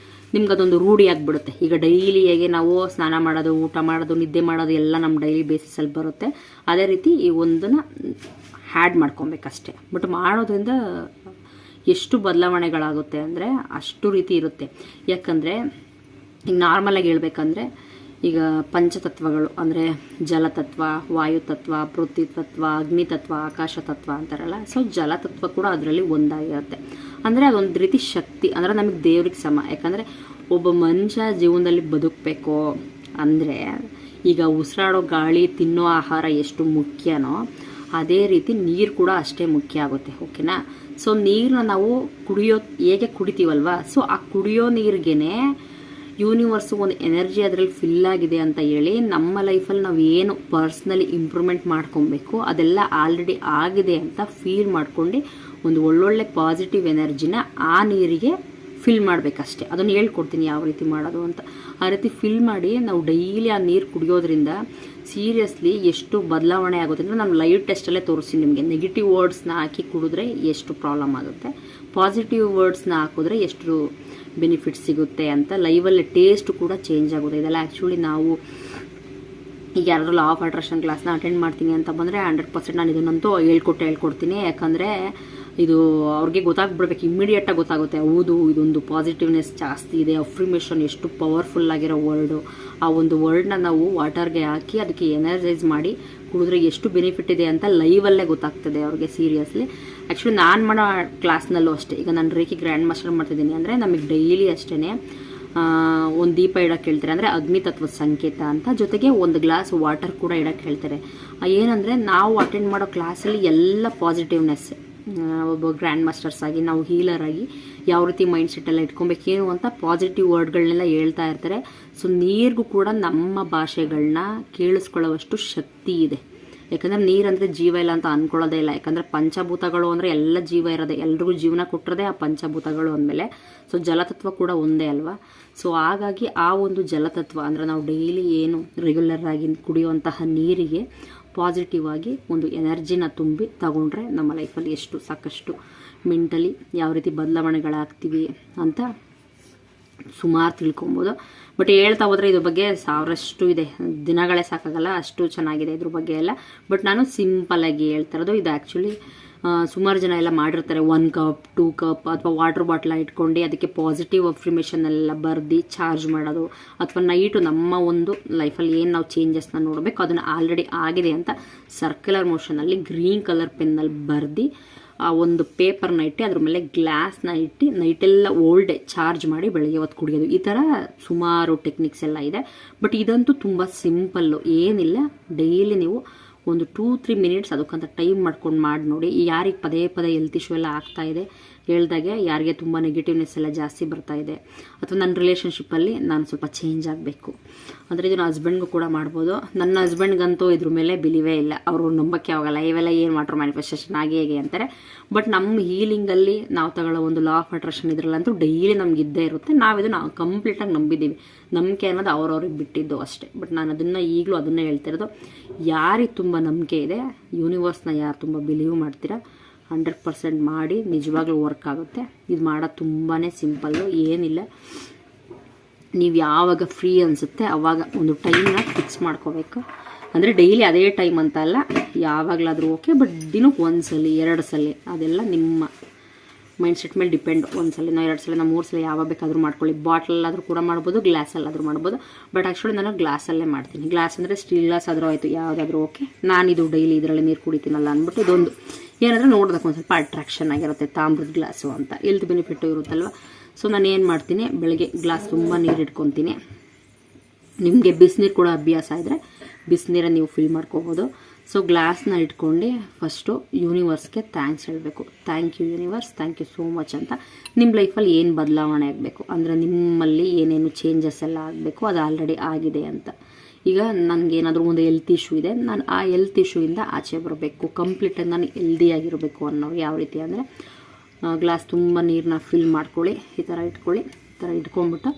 ನಿಮ್ಗೆ ಅದೊಂದು ರೂಢಿ ಆಗಿಬಿಡುತ್ತೆ. ಈಗ ಡೈಲಿ ಹೇಗೆ ನಾವು ಸ್ನಾನ ಮಾಡೋದು, ಊಟ ಮಾಡೋದು, ನಿದ್ದೆ ಮಾಡೋದು ಎಲ್ಲ ನಮ್ಮ ಡೈಲಿ ಬೇಸಿಸಲ್ಲಿ ಬರುತ್ತೆ. ಅದೇ ರೀತಿ ಈ ಒಂದನ್ನು ಹ್ಯಾಡ್ ಮಾಡ್ಕೊಬೇಕಷ್ಟೆ. ಬಟ್ ಮಾಡೋದ್ರಿಂದ ಎಷ್ಟು ಬದಲಾವಣೆಗಳಾಗುತ್ತೆ ಅಂದರೆ ಅಷ್ಟು ರೀತಿ ಇರುತ್ತೆ. ಯಾಕಂದರೆ ಈಗ ನಾರ್ಮಲಾಗಿ ಹೇಳ್ಬೇಕಂದ್ರೆ ಈಗ ಪಂಚತತ್ವಗಳು ಅಂದರೆ ಜಲತತ್ವ, ವಾಯುತತ್ವ, ಪೃಥ್ವಿ ತತ್ವ, ಅಗ್ನಿತತ್ವ, ಆಕಾಶ ತತ್ವ ಅಂತಾರಲ್ಲ. ಸೊ ಜಲತತ್ವ ಕೂಡ ಅದರಲ್ಲಿ ಒಂದಾಗಿರುತ್ತೆ. ಅಂದರೆ ಅದೊಂದು ರೀತಿ ಶಕ್ತಿ, ಅಂದರೆ ನಮಗೆ ದೇವ್ರಿಗೆ ಸಮ. ಯಾಕಂದರೆ ಒಬ್ಬ ಮನುಷ್ಯ ಜೀವನದಲ್ಲಿ ಬದುಕಬೇಕು ಅಂದರೆ ಈಗ ಉಸಿರಾಡೋ ಗಾಳಿ, ತಿನ್ನೋ ಆಹಾರ ಎಷ್ಟು ಮುಖ್ಯನೋ ಅದೇ ರೀತಿ ನೀರು ಕೂಡ ಅಷ್ಟೇ ಮುಖ್ಯ ಆಗುತ್ತೆ. ಓಕೆನಾ? ಸೊ ನೀರನ್ನ ನಾವು ಹೇಗೆ ಕುಡಿತೀವಲ್ವ, ಸೊ ಆ ಕುಡಿಯೋ ನೀರಿಗೇನೆ ಯೂನಿವರ್ಸು ಒಂದು ಎನರ್ಜಿ ಅದರಲ್ಲಿ ಫಿಲ್ ಆಗಿದೆ ಅಂತ ಹೇಳಿ ನಮ್ಮ ಲೈಫಲ್ಲಿ ನಾವು ಏನು ಪರ್ಸ್ನಲಿ ಇಂಪ್ರೂವ್ಮೆಂಟ್ ಮಾಡ್ಕೊಬೇಕು ಅದೆಲ್ಲ ಆಲ್ರೆಡಿ ಆಗಿದೆ ಅಂತ ಫೀಲ್ ಮಾಡ್ಕೊಂಡು ಒಂದು ಒಳ್ಳೊಳ್ಳೆ ಪಾಸಿಟಿವ್ ಎನರ್ಜಿನ ಆ ನೀರಿಗೆ ಫಿಲ್ ಮಾಡಬೇಕಷ್ಟೆ. ಅದನ್ನು ಹೇಳ್ಕೊಡ್ತೀನಿ ಯಾವ ರೀತಿ ಮಾಡೋದು ಅಂತ. ಆ ರೀತಿ ಫಿಲ್ ಮಾಡಿ ನಾವು ಡೈಲಿ ಆ ನೀರು ಕುಡಿಯೋದ್ರಿಂದ ಸೀರಿಯಸ್ಲಿ ಎಷ್ಟು ಬದಲಾವಣೆ ಆಗುತ್ತೆ ಅಂದರೆ ನಾನು ಲೈವ್ ಟೆಸ್ಟಲ್ಲೇ ತೋರಿಸ್ತೀನಿ ನಿಮಗೆ. ನೆಗೆಟಿವ್ ವರ್ಡ್ಸ್ನ ಹಾಕಿ ಕುಡಿದ್ರೆ ಎಷ್ಟು ಪ್ರಾಬ್ಲಮ್ ಆಗುತ್ತೆ, ಪಾಸಿಟಿವ್ ವರ್ಡ್ಸ್ನ ಹಾಕಿದ್ರೆ ಎಷ್ಟು ಬೆನಿಫಿಟ್ಸ್ ಸಿಗುತ್ತೆ ಅಂತ ಲೈವಲ್ಲಿ ಟೇಸ್ಟ್ ಕೂಡ ಚೇಂಜ್ ಆಗುತ್ತೆ. ಇದೆಲ್ಲ ಆ್ಯಕ್ಚುಲಿ ನಾವು ಈಗ ಯಾರಾದ್ರೂ ಲಾ ಆಫ್ ಅಟ್ರಾಕ್ಷನ್ ಕ್ಲಾಸ್ನ ಅಟೆಂಡ್ ಮಾಡ್ತೀನಿ ಅಂತ ಬಂದರೆ 100% ನಾನು ಇದನ್ನಂತೂ ಹೇಳ್ಕೊಡ್ತೀನಿ. ಯಾಕಂದರೆ ಇದು ಅವ್ರಿಗೆ ಗೊತ್ತಾಗ್ಬಿಡ್ಬೇಕು, ಇಮ್ಮಿಡಿಯೇಟಾಗಿ ಗೊತ್ತಾಗುತ್ತೆ. ಹೌದು, ಇದೊಂದು ಪಾಸಿಟಿವ್ನೆಸ್ ಜಾಸ್ತಿ ಇದೆ, ಅಫ್ರಿಮೇಷನ್ ಎಷ್ಟು ಪವರ್ಫುಲ್ ಆಗಿರೋ ವರ್ಡು. ಆ ಒಂದು ವರ್ಡ್ನ ನಾವು ವಾಟರ್ಗೆ ಹಾಕಿ ಅದಕ್ಕೆ ಎನರ್ಜೈಸ್ ಮಾಡಿ ಕುಡಿದ್ರೆ ಎಷ್ಟು ಬೆನಿಫಿಟ್ ಇದೆ ಅಂತ ಲೈವಲ್ಲೇ ಗೊತ್ತಾಗ್ತದೆ ಅವ್ರಿಗೆ ಸೀರಿಯಸ್ಲಿ. ಆ್ಯಕ್ಚುಲಿ ನಾನು ಮಾಡೋ ಕ್ಲಾಸ್ನಲ್ಲೂ ಅಷ್ಟೇ. ಈಗ ನಾನು ರೇಖಿ ಗ್ರ್ಯಾಂಡ್ ಮಾಸ್ಟರ್ ಮಾಡ್ತಿದ್ದೀನಿ ಅಂದರೆ ನಮಗೆ ಡೈಲಿ ಅಷ್ಟೇ ಒಂದು ದೀಪ ಇಡೋಕ್ಕೆ ಹೇಳ್ತಾರೆ, ಅಂದರೆ ಅಗ್ನಿತತ್ವದ ಸಂಕೇತ ಅಂತ. ಜೊತೆಗೆ ಒಂದು ಗ್ಲಾಸ್ ವಾಟರ್ ಕೂಡ ಇಡೋಕ್ಕೆ ಹೇಳ್ತಾರೆ. ಏನಂದರೆ ನಾವು ಅಟೆಂಡ್ ಮಾಡೋ ಕ್ಲಾಸಲ್ಲಿ ಎಲ್ಲ ಪಾಸಿಟಿವ್ನೆಸ್, ಒಬ್ಬ ಗ್ರ್ಯಾಂಡ್ ಮಾಸ್ಟರ್ಸ್ ಆಗಿ ನಾವು ಹೀಲರ್ ಆಗಿ ಯಾವ ರೀತಿ ಮೈಂಡ್ ಸೆಟ್ಟೆಲ್ಲ ಇಟ್ಕೊಬೇಕೇನು ಅಂತ ಪಾಸಿಟಿವ್ ವರ್ಡ್ಗಳನ್ನೆಲ್ಲ ಹೇಳ್ತಾ ಇರ್ತಾರೆ. ಸೊ ನೀರಿಗೂ ಕೂಡ ನಮ್ಮ ಭಾಷೆಗಳನ್ನ ಕೇಳಿಸ್ಕೊಳ್ಳೋವಷ್ಟು ಶಕ್ತಿ ಇದೆ. ಯಾಕಂದರೆ ನೀರಂದರೆ ಜೀವ ಇಲ್ಲ ಅಂತ ಅಂದ್ಕೊಳ್ಳೋದೇ ಇಲ್ಲ. ಯಾಕಂದರೆ ಪಂಚಭೂತಗಳು ಅಂದರೆ ಎಲ್ಲ ಜೀವ ಇರೋದೆ, ಎಲ್ರಿಗೂ ಜೀವನ ಕೊಟ್ಟಿರೋದೇ ಆ ಪಂಚಭೂತಗಳು ಅಂದಮೇಲೆ. ಸೊ ಜಲತತ್ವ ಕೂಡ ಒಂದೇ ಅಲ್ವಾ. ಸೊ ಹಾಗಾಗಿ ಆ ಒಂದು ಜಲತತ್ವ ಅಂದರೆ ನಾವು ಡೈಲಿ ಏನು ರೆಗ್ಯುಲರ್ ಆಗಿ ಕುಡಿಯುವಂತಹ ನೀರಿಗೆ ಪಾಸಿಟಿವ್ ಆಗಿ ಒಂದು ಎನರ್ಜಿನ ತುಂಬಿ ತಗೊಂಡ್ರೆ ನಮ್ಮ ಲೈಫಲ್ಲಿ ಎಷ್ಟು ಸಾಕಷ್ಟು ಮೆಂಟಲಿ ಯಾವ ರೀತಿ ಬದಲಾವಣೆಗಳಾಗ್ತೀವಿ ಅಂತ ಸುಮಾರು ತಿಳ್ಕೊಬೋದು. ಬಟ್ ಹೇಳ್ತಾ ಹೋದರೆ ಇದ್ರ ಬಗ್ಗೆ ಸಾವಿರಷ್ಟು ಇದೆ, ದಿನಗಳೇ ಸಾಕಾಗಲ್ಲ, ಅಷ್ಟು ಚೆನ್ನಾಗಿದೆ ಇದ್ರ ಬಗ್ಗೆ ಎಲ್ಲ. ಬಟ್ ನಾನು ಸಿಂಪಲ್ಲಾಗಿ ಹೇಳ್ತಾ ಇರೋದು. ಇದು ಆ್ಯಕ್ಚುಲಿ ಸುಮಾರು ಜನ ಎಲ್ಲ ಮಾಡಿರ್ತಾರೆ. 1 ಕಪ್ 2 ಕಪ್ ಅಥವಾ ವಾಟರ್ ಬಾಟ್ಲ ಇಟ್ಕೊಂಡು ಅದಕ್ಕೆ ಪಾಸಿಟಿವ್ ಅಫ್ರಿಮೇಷನ್ ಎಲ್ಲ ಬರೆದು ಚಾರ್ಜ್ ಮಾಡೋದು, ಅಥವಾ ನೈಟು ನಮ್ಮ ಒಂದು ಲೈಫಲ್ಲಿ ಏನು ನಾವು ಚೇಂಜಸ್ನ ನೋಡಬೇಕು ಅದನ್ನು ಆಲ್ರೆಡಿ ಆಗಿದೆ ಅಂತ ಸರ್ಕ್ಯುಲರ್ ಮೋಷನಲ್ಲಿ ಗ್ರೀನ್ ಕಲರ್ ಪೆನ್ನಲ್ಲಿ ಬರೆದು ಆ ಒಂದು ಪೇಪರ್ನ ಇಟ್ಟು ಅದ್ರ ಮೇಲೆ ಗ್ಲಾಸ್ನ ಇಟ್ಟು ನೈಟೆಲ್ಲ ಓಲ್ಡೆ ಚಾರ್ಜ್ ಮಾಡಿ ಬೆಳಗ್ಗೆ ಹೊತ್ತು ಕುಡಿಯೋದು. ಈ ಥರ ಸುಮಾರು ಟೆಕ್ನಿಕ್ಸ್ ಎಲ್ಲ ಇದೆ. ಬಟ್ ಇದಂತೂ ತುಂಬ ಸಿಂಪಲ್ಲು, ಏನಿಲ್ಲ. ಡೈಲಿ ನೀವು ಒಂದು 2-3 ಮಿನಿಟ್ಸ್ ಅದಕ್ಕಂತ ಟೈಮ್ ಮಾಡ್ಕೊಂಡು ಮಾಡಿ ನೋಡಿ. ಯಾರಿಗೆ ಪದೇ ಪದೇ ಹೆಲ್ತ್ ಇಶ್ಯೂ ಎಲ್ಲ ಆಗ್ತಾ ಇದೆ ಹೇಳ್ದಾಗೆ, ಯಾರಿಗೆ ತುಂಬ ನೆಗೆಟಿವ್ನೆಸ್ ಎಲ್ಲ ಜಾಸ್ತಿ ಬರ್ತಾ ಇದೆ, ಅಥವಾ ನನ್ನ ರಿಲೇಷನ್ಶಿಪ್ಪಲ್ಲಿ ನಾನು ಸ್ವಲ್ಪ ಚೇಂಜ್ ಆಗಬೇಕು ಅಂದರೆ ಇದು ನನ್ನ ಹಸ್ಬೆಂಡ್ಗೂ ಕೂಡ ಮಾಡ್ಬೋದು. ನನ್ನ ಹಸ್ಬೆಂಡ್ಗಂತೂ ಇದ್ರ ಮೇಲೆ ಬಿಲಿವೇ ಇಲ್ಲ, ಅವರು ನಂಬಕ್ಕೆ ಹೋಗಲ್ಲ. ಇವೆಲ್ಲ ಏನು ವಾಟರ್ ಮ್ಯಾನಿಫೆಸ್ಟೇಷನ್ ಹೇಗೆ ಅಂತಾರೆ. ಬಟ್ ನಮ್ಮ ಹೀಲಿಂಗಲ್ಲಿ ನಾವು ತಗೊಳ್ಳೋ ಒಂದು ಲಾ ಆಫ್ ಅಟ್ರಾಕ್ಷನ್ ಇದರಲ್ಲಂತೂ ಡೈಲಿ ನಮ್ಗೆ ಇದ್ದೇ ಇರುತ್ತೆ. ನಾವು ಕಂಪ್ಲೀಟಾಗಿ ನಂಬಿದ್ದೀವಿ. ನಂಬಿಕೆ ಅನ್ನೋದು ಅವ್ರವ್ರಿಗೆ ಬಿಟ್ಟಿದ್ದು ಅಷ್ಟೇ. ಬಟ್ ನಾನು ಅದನ್ನು ಈಗಲೂ ಅದನ್ನೇ ಹೇಳ್ತಿರೋದು, ಯಾರಿಗೆ ತುಂಬ ನಂಬಿಕೆ ಇದೆ, ಯೂನಿವರ್ಸ್ನ ಯಾರು ತುಂಬ ಬಿಲೀವ್ ಮಾಡ್ತೀರಾ 100% ಮಾಡಿ, ನಿಜವಾಗ್ಲೂ ವರ್ಕ್ ಆಗುತ್ತೆ. ಇದು ಮಾಡೋದು ತುಂಬಾ ಸಿಂಪಲ್ಲು, ಏನಿಲ್ಲ. ನೀವು ಯಾವಾಗ ಫ್ರೀ ಅನಿಸುತ್ತೆ ಆವಾಗ ಒಂದು ಟೈಮ್ನ ಫಿಕ್ಸ್ ಮಾಡ್ಕೋಬೇಕು. ಅಂದರೆ ಡೈಲಿ ಅದೇ ಟೈಮ್ ಅಂತ ಅಲ್ಲ, ಯಾವಾಗಲಾದರೂ ಓಕೆ. ಬಟ್ ದಿನಕ್ಕೆ 1 ಸಲ 2 ಸಲ ಅದೆಲ್ಲ ನಿಮ್ಮ ಮೈಂಡ್ ಸೆಟ್ ಮೇಲೆ ಡಿಪೆಂಡ್. 1 ಸಲ 2 ಸಲ 3 ಸಲ ಯಾವಾಗ ಬೇಕಾದರೂ ಮಾಡ್ಕೊಳ್ಳಿ. ಬಾಟ್ಲಲ್ಲಾದರೂ ಕೂಡ ಮಾಡ್ಬೋದು, ಗ್ಲಾಸಲ್ಲಾದರೂ ಮಾಡ್ಬೋದು. ಬಟ್ ಆ್ಯಕ್ಚುಲಿ ನಾನು ಗ್ಲಾಸಲ್ಲೇ ಮಾಡ್ತೀನಿ. ಗ್ಲಾಸ್ ಅಂದರೆ ಸ್ಟೀಲ್ ಗ್ಲಾಸ್ ಆದರೂ ಆಯಿತು, ಯಾವುದಾದ್ರೂ ಓಕೆ. ನಾನಿದು ಡೈಲಿ ಇದರಲ್ಲಿ ನೀರು ಕುಡಿತೀನಲ್ಲ ಅಂದ್ಬಿಟ್ಟು ಇದೊಂದು ಏನಂದರೆ ನೋಡೋದಕ್ಕೆ ಒಂದು ಸ್ವಲ್ಪ ಅಟ್ರಾಕ್ಷನ್ ಆಗಿರುತ್ತೆ. ತಾಮ್ರದ ಗ್ಲಾಸು ಅಂತ ಹೆಲ್ತ್ ಬೆನಿಫಿಟ್ಟು ಇರುತ್ತಲ್ವ. ಸೊ ನಾನು ಏನು ಮಾಡ್ತೀನಿ, ಬೆಳಗ್ಗೆ ಗ್ಲಾಸ್ ತುಂಬ ನೀರು ಇಟ್ಕೊತೀನಿ. ನಿಮಗೆ ಬಿಸಿನೀರು ಕೂಡ ಅಭ್ಯಾಸ ಇದ್ದರೆ ಬಿಸಿನೀರನ್ನು ನೀವು ಫಿಲ್ ಮಾಡ್ಕೋಬೋದು. ಸೊ ಗ್ಲಾಸ್ನ ಇಟ್ಕೊಂಡು ಫಸ್ಟು ಯೂನಿವರ್ಸ್ಗೆ ಥ್ಯಾಂಕ್ಸ್ ಹೇಳಬೇಕು. Thank you universe, thank you so much ಅಂತ. ನಿಮ್ಮ ಲೈಫಲ್ಲಿ ಏನು ಬದಲಾವಣೆ ಆಗಬೇಕು ಅಂದರೆ ನಿಮ್ಮಲ್ಲಿ ಏನೇನು ಚೇಂಜಸ್ ಎಲ್ಲ ಆಗಬೇಕು ಅದು ಆಲ್ರೆಡಿ ಆಗಿದೆ ಅಂತ. ಈಗ ನನಗೇನಾದರೂ ಒಂದು ಹೆಲ್ತ್ ಇಶ್ಯೂ ಇದೆ, ನಾನು ಆ ಹೆಲ್ತ್ ಇಶ್ಯೂಯಿಂದ ಆಚೆ ಬರಬೇಕು, ಕಂಪ್ಲೀಟಾಗಿ ನಾನು ಹೆಲ್ದಿಯಾಗಿರಬೇಕು ಅನ್ನೋರು ಯಾವ ರೀತಿ ಅಂದರೆ ಗ್ಲಾಸ್ ತುಂಬ ನೀರನ್ನ ಫಿಲ್ ಮಾಡ್ಕೊಳ್ಳಿ, ಈ ಥರ ಇಟ್ಕೊಳ್ಳಿ. ಈ ಥರ ಇಟ್ಕೊಂಡ್ಬಿಟ್ಟು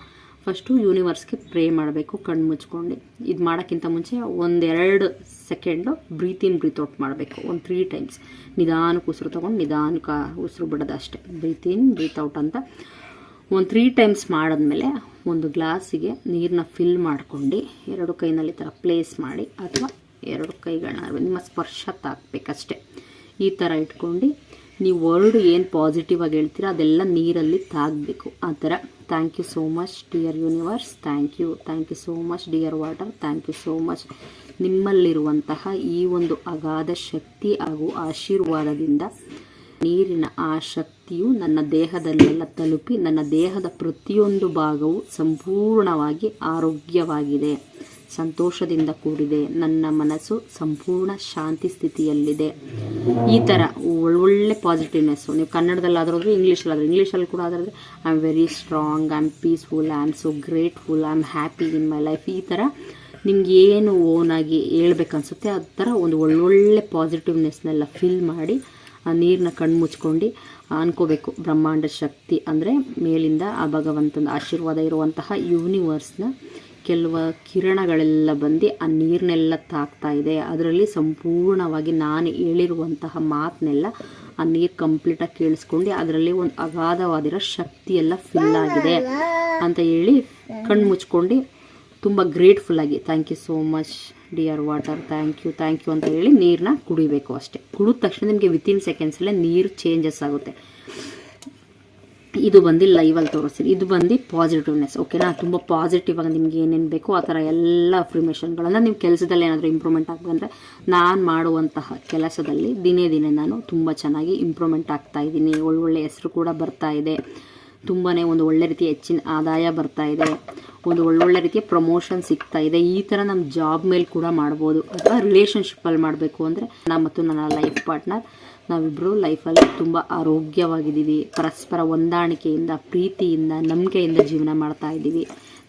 ಫಸ್ಟು ಯೂನಿವರ್ಸ್ಗೆ ಪ್ರೇ ಮಾಡಬೇಕು ಕಣ್ಣು ಮುಚ್ಕೊಂಡು. ಇದು ಮಾಡೋಕ್ಕಿಂತ ಮುಂಚೆ 1-2 ಸೆಕೆಂಡು ಬ್ರೀತ್ ಇನ್ ಬ್ರೀತ್ ಔಟ್ ಮಾಡಬೇಕು. ಒಂದು 3 ಟೈಮ್ಸ್ ನಿಧಾನಕ್ಕೆ ಉಸಿರು ತೊಗೊಂಡು ನಿಧಾನಕ್ಕೆ ಉಸಿರು ಬಿಡೋದು ಅಷ್ಟೇ. ಬ್ರೀತ್ ಇನ್ ಬ್ರೀತ್ ಔಟ್ ಅಂತ ಒಂದು 3 ಟೈಮ್ಸ್ ಮಾಡಿದ್ಮೇಲೆ ಒಂದು ಗ್ಲಾಸಿಗೆ ನೀರನ್ನ ಫಿಲ್ ಮಾಡ್ಕೊಂಡು 2 ಕೈನಲ್ಲಿ ಈ ಥರ ಪ್ಲೇಸ್ ಮಾಡಿ, ಅಥವಾ 2 ಕೈಗಳನ್ನ ನಿಮ್ಮ ಸ್ಪರ್ಶ ತಾಕಬೇಕಷ್ಟೆ. ಈ ಥರ ಇಟ್ಕೊಂಡು ನೀವು ವರ್ಡ್ ಏನು ಪಾಸಿಟಿವ್ ಆಗಿ ಹೇಳ್ತೀರಾ ಅದೆಲ್ಲ ನೀರಲ್ಲಿ ತಾಗಬೇಕು. ಆ ಥರ. Thank you so much dear universe, thank you so much dear water, thank you so much. ನಿಮ್ಮಲ್ಲಿರುವಂತಹ ಈ ಒಂದು ಅಗಾಧ ಶಕ್ತಿ ಹಾಗೂ ಆಶೀರ್ವಾದದಿಂದ ನೀರಿನ ಆ ಶಕ್ತಿಯು ನನ್ನ ದೇಹದಲ್ಲೆಲ್ಲ ತಲುಪಿ ನನ್ನ ದೇಹದ ಪ್ರತಿಯೊಂದು ಭಾಗವು ಸಂಪೂರ್ಣವಾಗಿ ಆರೋಗ್ಯವಾಗಿದೆ, ಸಂತೋಷದಿಂದ ಕೂಡಿದೆ, ನನ್ನ ಮನಸ್ಸು ಸಂಪೂರ್ಣ ಶಾಂತಿ ಸ್ಥಿತಿಯಲ್ಲಿದೆ. ಈ ಥರ ಒಳ್ಳೊಳ್ಳೆ ಪಾಸಿಟಿವ್ನೆಸ್ಸು. ನೀವು ಕನ್ನಡದಲ್ಲಾದರೂ ಇಂಗ್ಲೀಷಲ್ಲಿ ಕೂಡ ಆದರೆ I am very strong, I am peaceful, I am so grateful, I am happy in my life. ಈ ಥರ ನಿಮ್ಗೆ ಏನು ಓನಾಗಿ ಹೇಳ್ಬೇಕನ್ಸುತ್ತೆ ಆ ಥರ ಒಂದು ಒಳ್ಳೊಳ್ಳೆ ಪಾಸಿಟಿವ್ನೆಸ್ನೆಲ್ಲ ಫಿಲ್ ಮಾಡಿ ಆ ನೀರನ್ನ ಕಣ್ಣು ಮುಚ್ಕೊಂಡು ಅನ್ಕೋಬೇಕು. ಬ್ರಹ್ಮಾಂಡ ಶಕ್ತಿ ಅಂದರೆ ಮೇಲಿಂದ ಆ ಭಗವಂತನ ಆಶೀರ್ವಾದ ಇರುವಂತಹ ಯೂನಿವರ್ಸ್ನ ಕೆಲವು ಕಿರಣಗಳೆಲ್ಲ ಬಂದು ಆ ನೀರನ್ನೆಲ್ಲ ತಾಕ್ತಾ ಇದೆ. ಅದರಲ್ಲಿ ಸಂಪೂರ್ಣವಾಗಿ ನಾನು ಹೇಳಿರುವಂತಹ ಮಾತನ್ನೆಲ್ಲ ಆ ನೀರು ಕಂಪ್ಲೀಟಾಗಿ ಕೇಳಿಸ್ಕೊಂಡು ಅದರಲ್ಲಿ ಒಂದು ಅಗಾಧವಾದಿರೋ ಶಕ್ತಿ ಎಲ್ಲ ಫಿಲ್ ಆಗಿದೆ ಅಂತ ಹೇಳಿ ಕಣ್ಣು ಮುಚ್ಕೊಂಡು ತುಂಬ ಗ್ರೇಟ್ಫುಲ್ಲಾಗಿ thank you so much dear water, thank you ಅಂತ ಹೇಳಿ ನೀರನ್ನ ಕುಡಿಬೇಕು ಅಷ್ಟೇ. ಕುಡಿದ ತಕ್ಷಣ ನಿಮಗೆ ವಿತಿನ್ ಸೆಕೆಂಡ್ಸಲ್ಲೇ ನೀರು ಚೇಂಜಸ್ ಆಗುತ್ತೆ. ಇದು ಬಂದು ಲೈವಲ್ಲಿ ತೋರಿಸ್ತೀನಿ. ಇದು ಬಂದು ಪಾಸಿಟಿವ್ನೆಸ್, ಓಕೆನಾ. ತುಂಬ ಪಾಸಿಟಿವ್ ಆಗಿ ನಿಮ್ಗೆ ಏನೇನು ಬೇಕೋ ಆ ಥರ ಎಲ್ಲ ಅಫರ್ಮೇಷನ್ಗಳನ್ನು ನೀವು ಕೆಲಸದಲ್ಲಿ ಏನಾದರೂ ಇಂಪ್ರೂವ್ಮೆಂಟ್ ಆಗಬೇಕಂದ್ರೆ ನಾನು ಮಾಡುವಂತಹ ಕೆಲಸದಲ್ಲಿ ದಿನೇ ನಾನು ತುಂಬ ಚೆನ್ನಾಗಿ ಇಂಪ್ರೂವ್ಮೆಂಟ್ ಆಗ್ತಾ ಇದ್ದೀನಿ. ಒಳ್ಳೊಳ್ಳೆ ಹೆಸರು ಕೂಡ ಬರ್ತಾ ಇದೆ. ತುಂಬಾ ಒಂದು ಒಳ್ಳೆ ರೀತಿಯ ಹೆಚ್ಚಿನ ಆದಾಯ ಬರ್ತಾ ಇದೆ. ಒಂದು ಒಳ್ಳೊಳ್ಳೆ ರೀತಿಯ ಪ್ರಮೋಷನ್ ಸಿಗ್ತಾ ಇದೆ. ಈ ಥರ ನಮ್ಮ ಜಾಬ್ ಮೇಲೆ ಕೂಡ ಮಾಡ್ಬೋದು. ಅಥವಾ ರಿಲೇಷನ್ಶಿಪ್ಪಲ್ಲಿ ಮಾಡಬೇಕು ಅಂದರೆ ನಾನು ಮತ್ತು ನನ್ನ ಲೈಫ್ ಪಾರ್ಟ್ನರ್ ನಾವಿಬ್ಬರು ಲೈಫಲ್ಲಿ ತುಂಬ ಆರೋಗ್ಯವಾಗಿದ್ದೀವಿ. ಪರಸ್ಪರ ಹೊಂದಾಣಿಕೆಯಿಂದ, ಪ್ರೀತಿಯಿಂದ, ನಂಬಿಕೆಯಿಂದ ಜೀವನ ಮಾಡ್ತಾ ಇದ್ದೀವಿ.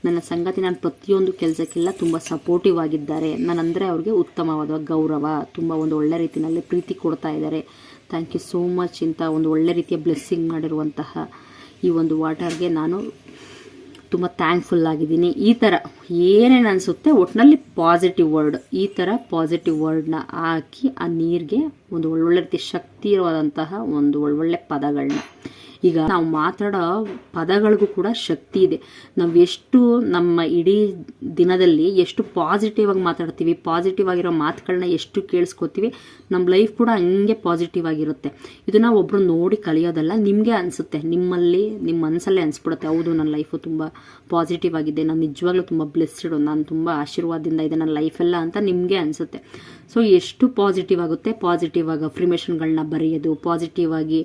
ನನ್ನ ಸಂಗಾತಿ ನಾನು ಪ್ರತಿಯೊಂದು ಕೆಲಸಕ್ಕೆಲ್ಲ ತುಂಬ ಸಪೋರ್ಟಿವ್ ಆಗಿದ್ದಾರೆ. ನಾನಂದರೆ ಅವ್ರಿಗೆ ಉತ್ತಮವಾದ ಗೌರವ, ತುಂಬ ಒಂದು ಒಳ್ಳೆ ರೀತಿಯಲ್ಲಿ ಪ್ರೀತಿ ಕೊಡ್ತಾ ಇದ್ದಾರೆ. Thank you so much. ಇಂಥ ಒಂದು ಒಳ್ಳೆ ರೀತಿಯ ಬ್ಲೆಸ್ಸಿಂಗ್ ಮಾಡಿರುವಂತಹ ಈ ಒಂದು ವಾಟರ್ಗೆ ನಾನು ತುಂಬ ಥ್ಯಾಂಕ್ಫುಲ್ ಆಗಿದ್ದೀನಿ. ಈ ಥರ ಏನೇನು ಅನಿಸುತ್ತೆ ಒಟ್ಟಿನಲ್ಲಿ ಪಾಸಿಟಿವ್ ವರ್ಡ್, ಈ ಥರ ಪಾಸಿಟಿವ್ ವರ್ಡ್ನ ಹಾಕಿ ಆ ನೀರಿಗೆ ಒಂದು ಒಳ್ಳೊಳ್ಳೆ ರೀತಿ ಶಕ್ತಿ ಇರುವಂತಹ ಒಂದು ಒಳ್ಳೊಳ್ಳೆ ಪದಗಳನ್ನ, ಈಗ ನಾವು ಮಾತಾಡೋ ಪದಗಳಿಗೂ ಕೂಡ ಶಕ್ತಿ ಇದೆ. ನಾವು ಎಷ್ಟು ನಮ್ಮ ಇಡೀ ದಿನದಲ್ಲಿ ಎಷ್ಟು ಪಾಸಿಟಿವ್ ಆಗಿ ಮಾತಾಡ್ತೀವಿ, ಪಾಸಿಟಿವ್ ಆಗಿರೋ ಮಾತುಗಳನ್ನ ಎಷ್ಟು ಕೇಳಿಸ್ಕೊತೀವಿ, ನಮ್ಮ ಲೈಫ್ ಕೂಡ ಹಂಗೆ ಪಾಸಿಟಿವ್ ಆಗಿರುತ್ತೆ. ಇದು ನಾವು ಒಬ್ಬರು ನೋಡಿ ಕಲಿಯೋದಲ್ಲ, ನಿಮಗೆ ಅನಿಸುತ್ತೆ, ನಿಮ್ಮಲ್ಲಿ ನಿಮ್ಮ ಮನಸ್ಸಲ್ಲೇ ಅನಿಸ್ಬಿಡುತ್ತೆ, ಹೌದು ನನ್ನ ಲೈಫು ತುಂಬ ಪಾಸಿಟಿವ್ ಆಗಿದೆ, ನಾನು ನಿಜವಾಗ್ಲೂ ತುಂಬ ಬ್ಲೆಸ್ಡ್, ನಾನು ತುಂಬ ಆಶೀರ್ವಾದದಿಂದ ಇದೆ ನನ್ನ ಲೈಫೆಲ್ಲ ಅಂತ ನಿಮಗೆ ಅನಿಸುತ್ತೆ. ಸೊ ಎಷ್ಟು ಪಾಸಿಟಿವ್ ಆಗುತ್ತೆ, ಪಾಸಿಟಿವ್ ಆಗಿ ಅಫರ್ಮೇಷನ್ಗಳನ್ನ ಬರೆಯೋದು, ಪಾಸಿಟಿವ್ ಆಗಿ